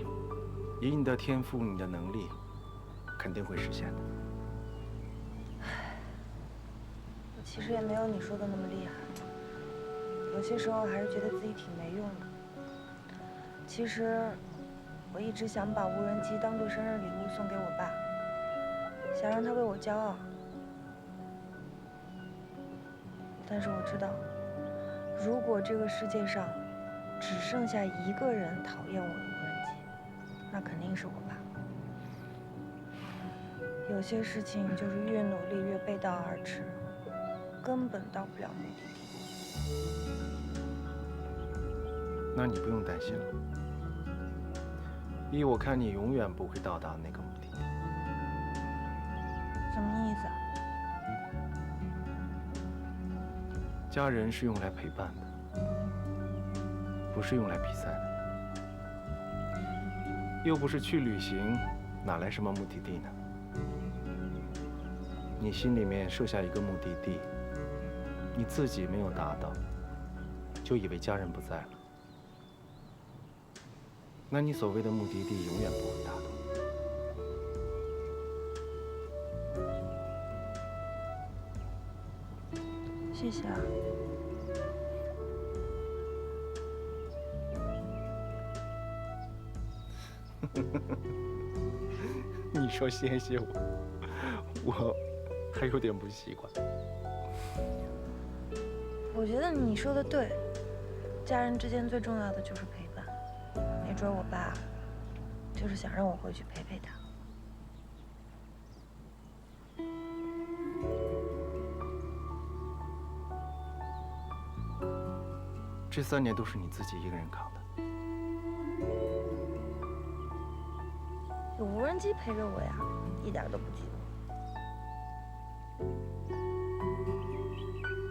以你的天赋、你的能力，肯定会实现的。我其实也没有你说的那么厉害，有些时候还是觉得自己挺没用的。其实，我一直想把无人机当做生日礼物送给我爸，想让他为我骄傲。但是我知道，如果这个世界上只剩下一个人讨厌我的无人机，那肯定是我爸。有些事情就是越努力越背道而驰，根本到不了目的地。那你不用担心了。依我看，你永远不会到达那个目的地。什么意思啊？家人是用来陪伴的，不是用来比赛的。又不是去旅行，哪来什么目的地呢？你心里面设下一个目的地，你自己没有达到，就以为家人不在了。那你所谓的目的地永远不会达到。谢谢啊。你说谢谢我还有点不习惯。我觉得你说的对，家人之间最重要的就是陪伴。没准我爸就是想让我回去陪陪他。这3年都是你自己一个人扛的。有无人机陪着我呀，一点都不寂寞。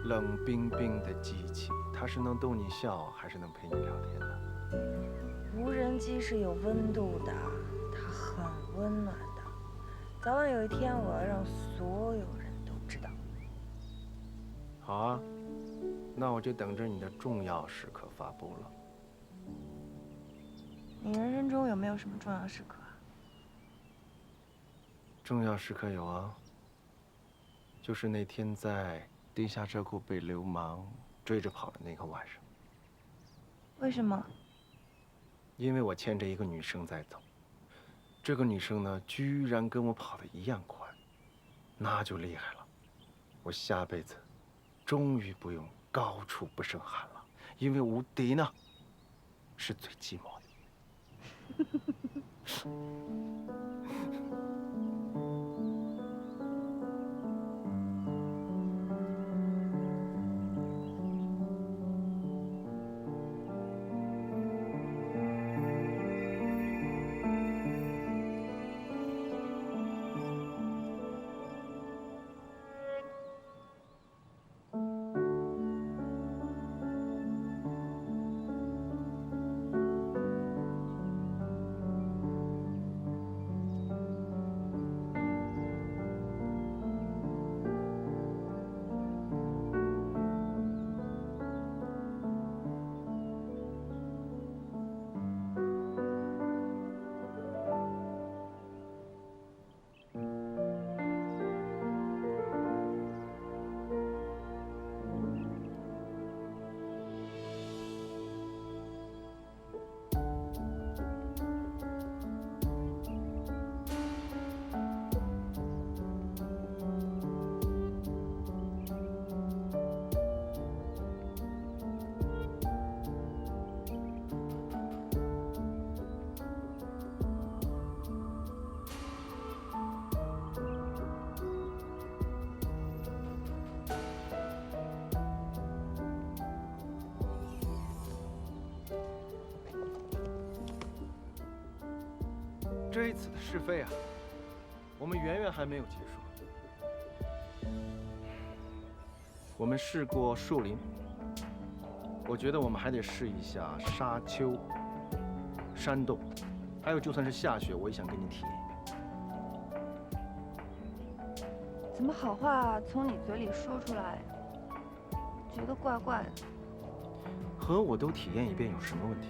冷冰冰的机器，它是能逗你笑，还是能陪你聊天的？无人机是有温度的，它很温暖的。早晚有一天，我要让所有人都知道。好啊，那我就等着你的重要时刻发布了。你人生中有没有什么重要时刻啊？重要时刻有啊，就是那天在地下车库被流氓追着跑的那个晚上。为什么？因为我牵着一个女生在走，这个女生呢，居然跟我跑得一样快，那就厉害了。我下辈子终于不用高处不胜寒了，因为无敌呢是最寂寞的。这一次的试飞啊，我们远远还没有结束。我们试过树林，我觉得我们还得试一下沙丘、山洞，还有就算是下雪，我也想跟你体验。怎么好话从你嘴里说出来，觉得怪怪的？和我都体验一遍有什么问题？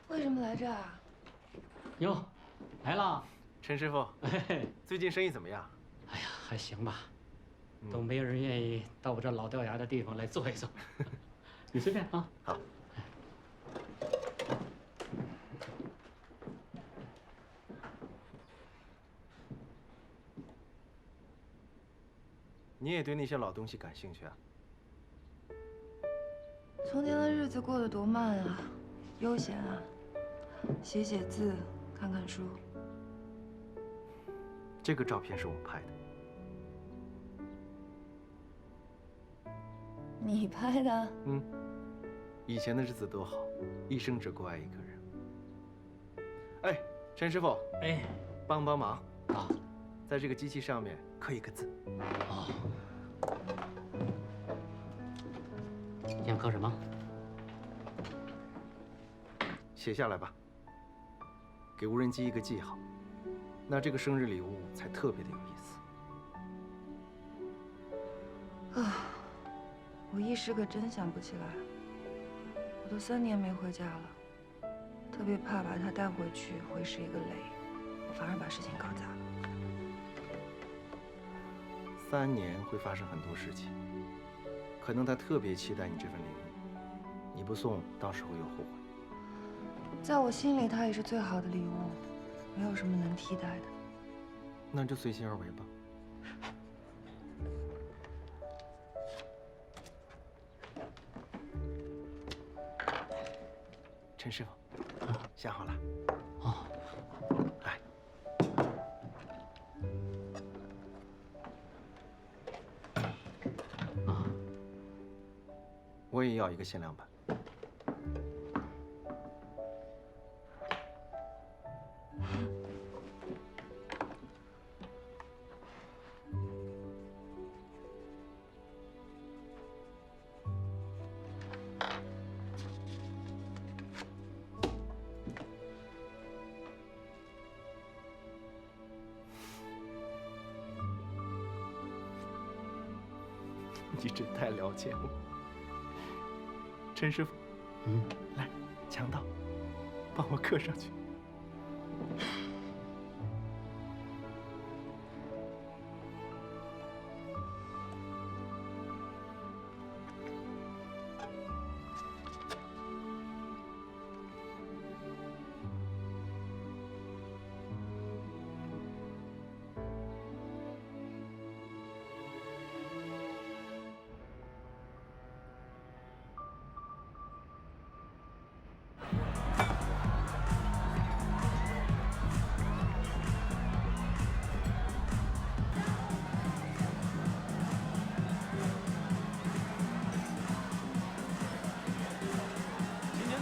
为什么来这儿啊？哟，来了，陈师傅，最近生意怎么样？哎呀，还行吧，都没有人愿意到我这老掉牙的地方来坐一坐。你随便啊。好。你也对那些老东西感兴趣啊？从前的日子过得多慢啊，悠闲啊，写写字，看看书。这个照片是我拍的。你拍的？嗯。以前的日子多好，一生只够爱一个人。哎，陈师傅，哎，帮帮忙啊，在这个机器上面刻一个字。哦。想刻什么？写下来吧，给无人机一个记号，那这个生日礼物才特别的有意思。啊，我一时可真想不起来。我都3年没回家了，特别怕把他带回去会是一个累，我反而把事情搞砸了。3年会发生很多事情，可能他特别期待你这份礼物，你不送，到时候又后悔。在我心里，它也是最好的礼物，没有什么能替代的。那就随心而为吧。陈师傅，下好了。哦，来。啊，我也要一个限量版。你真太了解我，陈师傅。来，强盗，帮我刻上去。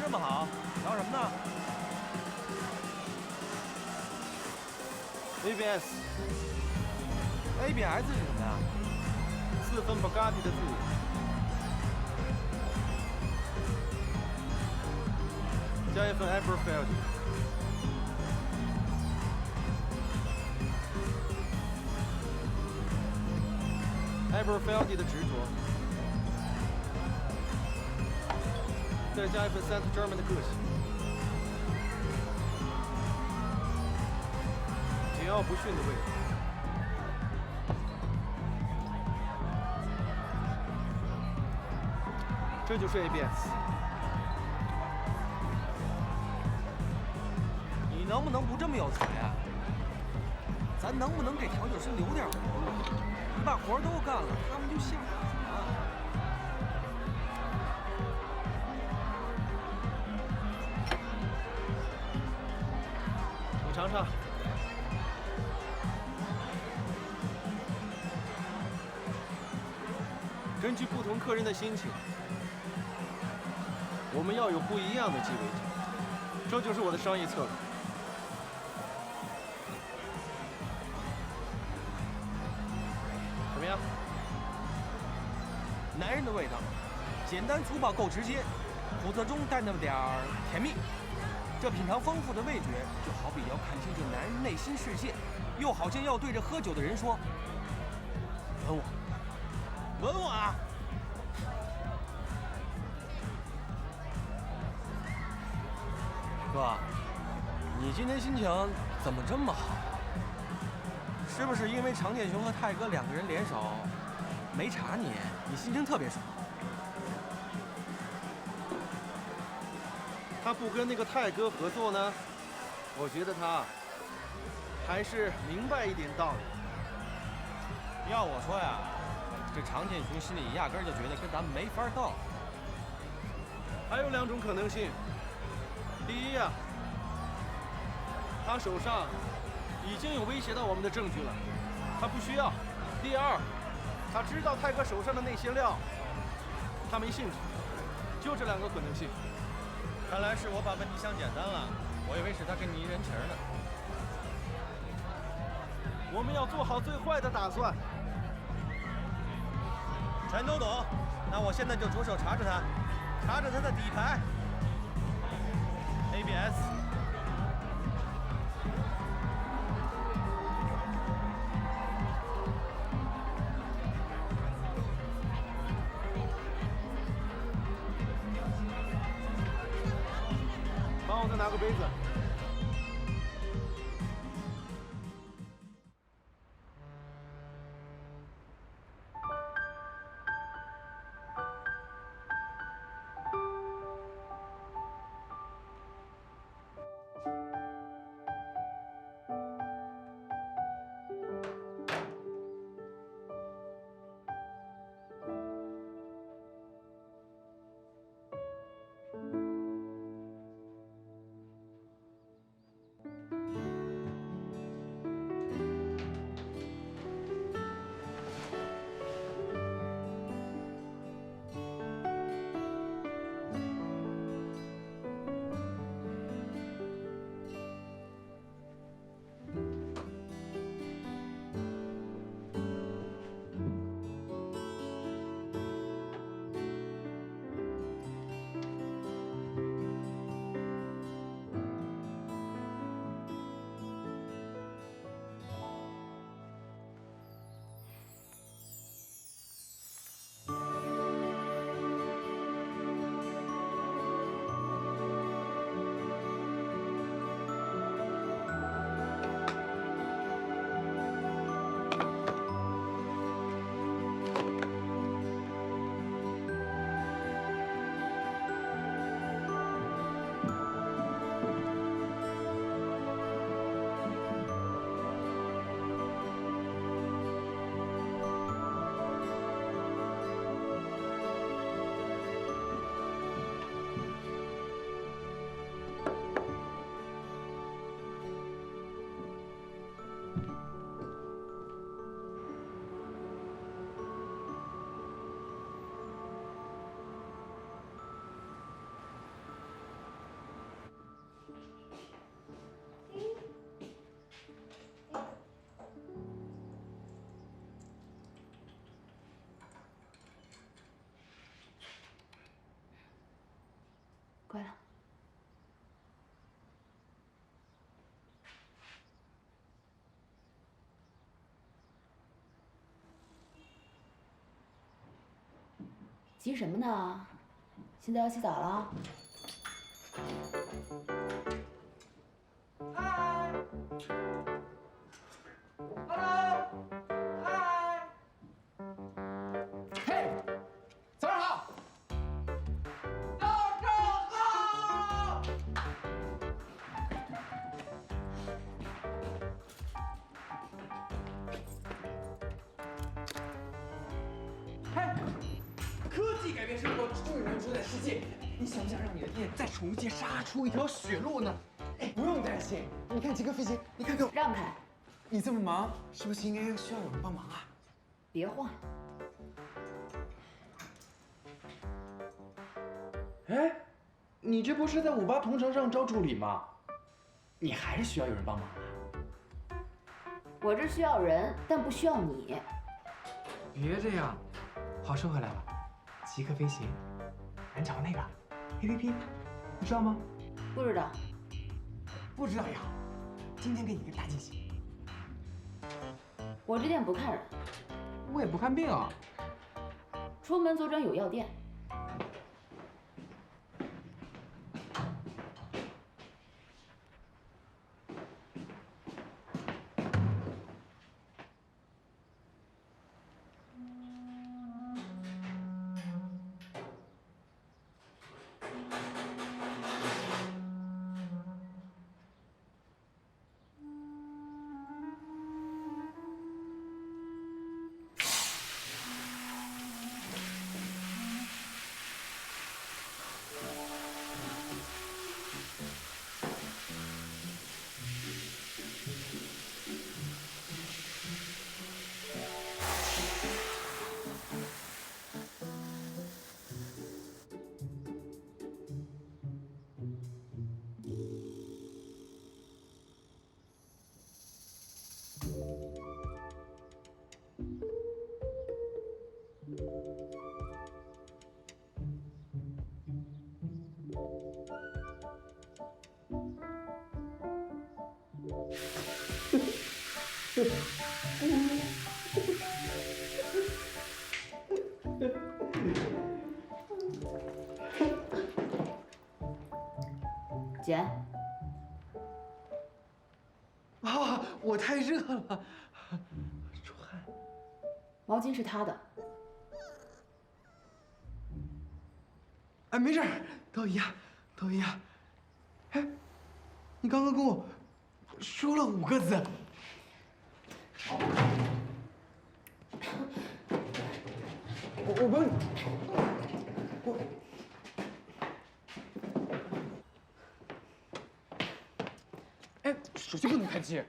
这么好，聊什么呢？ ABS。ABS 是什么呀？4分 Bugatti 的字母。加一份 Aberfeldy。Aberfeldy 的执着。再加一份 Saint Germain 的个性。桀骜不驯的味道。这就是 ABS。你能不能不这么有才啊？咱能不能给调酒师留点活路？你把活都干了，他们就下岗了。你尝尝。根据不同客人的心情，我们要有不一样的鸡尾酒，这就是我的商业策略。怎么样？男人的味道，简单粗暴够直接，苦涩中带那么点儿甜蜜。这品尝丰富的味觉，就好比要看清这男人内心世界，又好像要对着喝酒的人说：“吻我，吻我啊！”哥，你今天心情怎么这么好？是不是因为常建雄和泰哥2个人联手没查你，你心情特别爽？他不跟那个泰哥合作呢，我觉得他还是明白一点道理。要我说呀，这常建雄心里压根儿就觉得跟咱们没法斗。还有2种可能性。第一呀，他手上已经有威胁到我们的证据了，他不需要。第二，他知道泰哥手上的那些料，他没兴趣。就这2个可能性。看来是我把问题想简单了，我以为是他跟你人情呢。我们要做好最坏的打算。全都懂，那我现在就着手查查他，查查他的底牌。ABS。帮我再拿个杯子。乖了。急什么呢？现在要洗澡了。嗨 ，Hello， 嗨，嘿，早上好，早上好。嘿，科技改变生活，智能主宰世界。你想不想让你的店在宠物界杀出一条血路呢？哎，不用担心，你看极客飞行，你看看，让开！你这么忙，是不是应该需要有人帮忙啊？别晃！哎，你这不是在58同城上招助理吗？你还是需要有人帮忙啊？我这需要人，但不需要你。别这样，好说回来了，极客飞行，南桥那个 APP， 你知道吗？不知道。不知道也好，今天给你个大惊喜。我这店不看人，我也不看病啊。出门左转有药店。姐，啊，我太热了，出汗。毛巾是他的。哎，没事，都一样，都一样。哎，你刚刚跟我说了5个字。我帮你，哎，手机不能开机。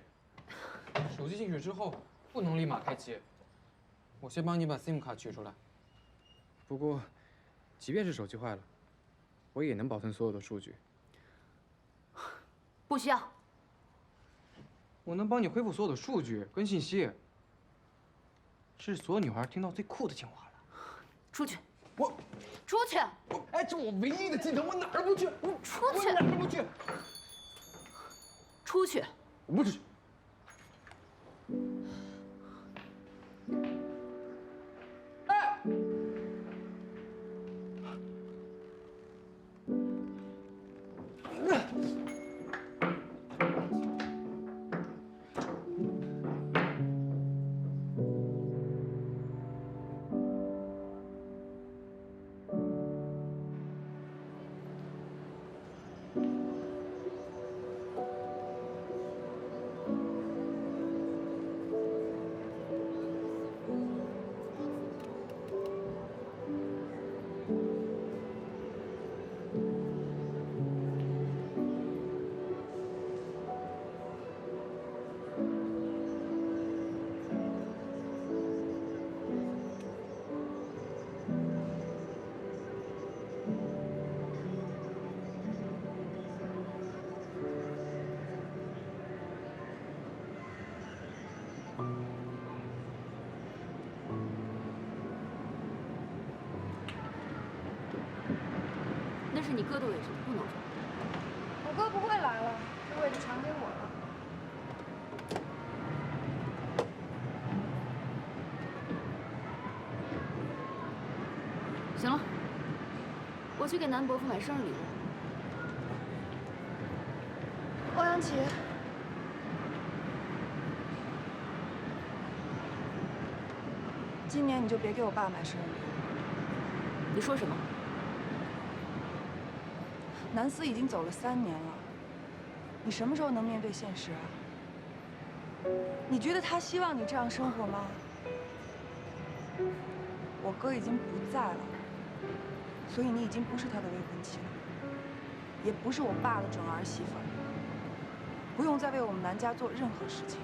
手机进去之后不能立马开机。我先帮你把 SIM 卡取出来。不过，即便是手机坏了，我也能保存所有的数据。不需要。我能帮你恢复所有的数据跟信息。是所有女孩听到最酷的情话了。出去！我出去！哎，这我唯一的技能，我哪儿不去？我出去！我哪儿不去？出去！我不出去。哎！是你哥的位置，不能坐。我哥不会来了，这位置传给我了。行了，我去给南伯父买生日礼物。欧阳琦，今年你就别给我爸买生日礼物。你说什么？南思已经走了3年了，你什么时候能面对现实啊？你觉得他希望你这样生活吗？我哥已经不在了，所以你已经不是他的未婚妻了，也不是我爸的准儿媳妇儿，不用再为我们南家做任何事情。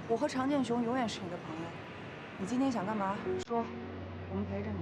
我和常建雄永远是你的朋友，你今天想干嘛？说，我们陪着你。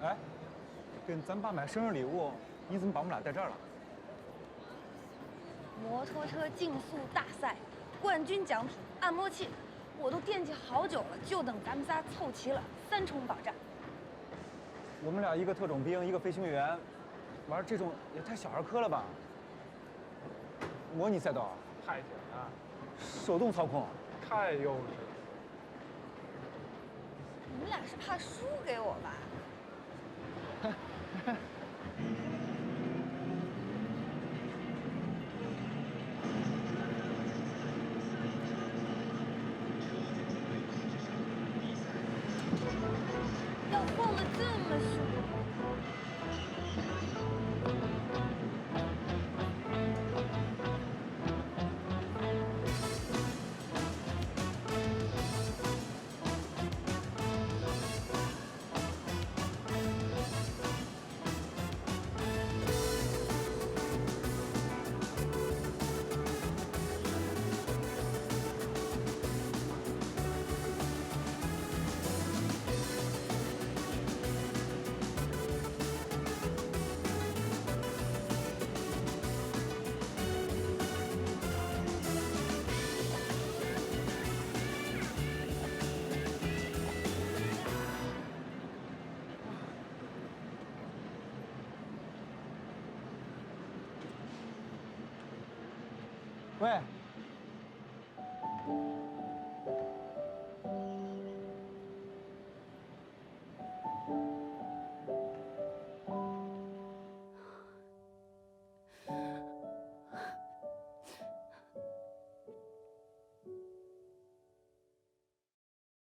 哎，跟咱爸买生日礼物，你怎么把我们俩带这儿了？摩托车竞速大赛，冠军奖品按摩器，我都惦记好久了，就等咱们仨凑齐了，3重保障。我们俩一个特种兵，一个飞行员，玩这种也太小儿科了吧？模拟赛道太简单，手动操控，太幼稚了。你们俩是怕输给我吧？要晃得这么凶。喂。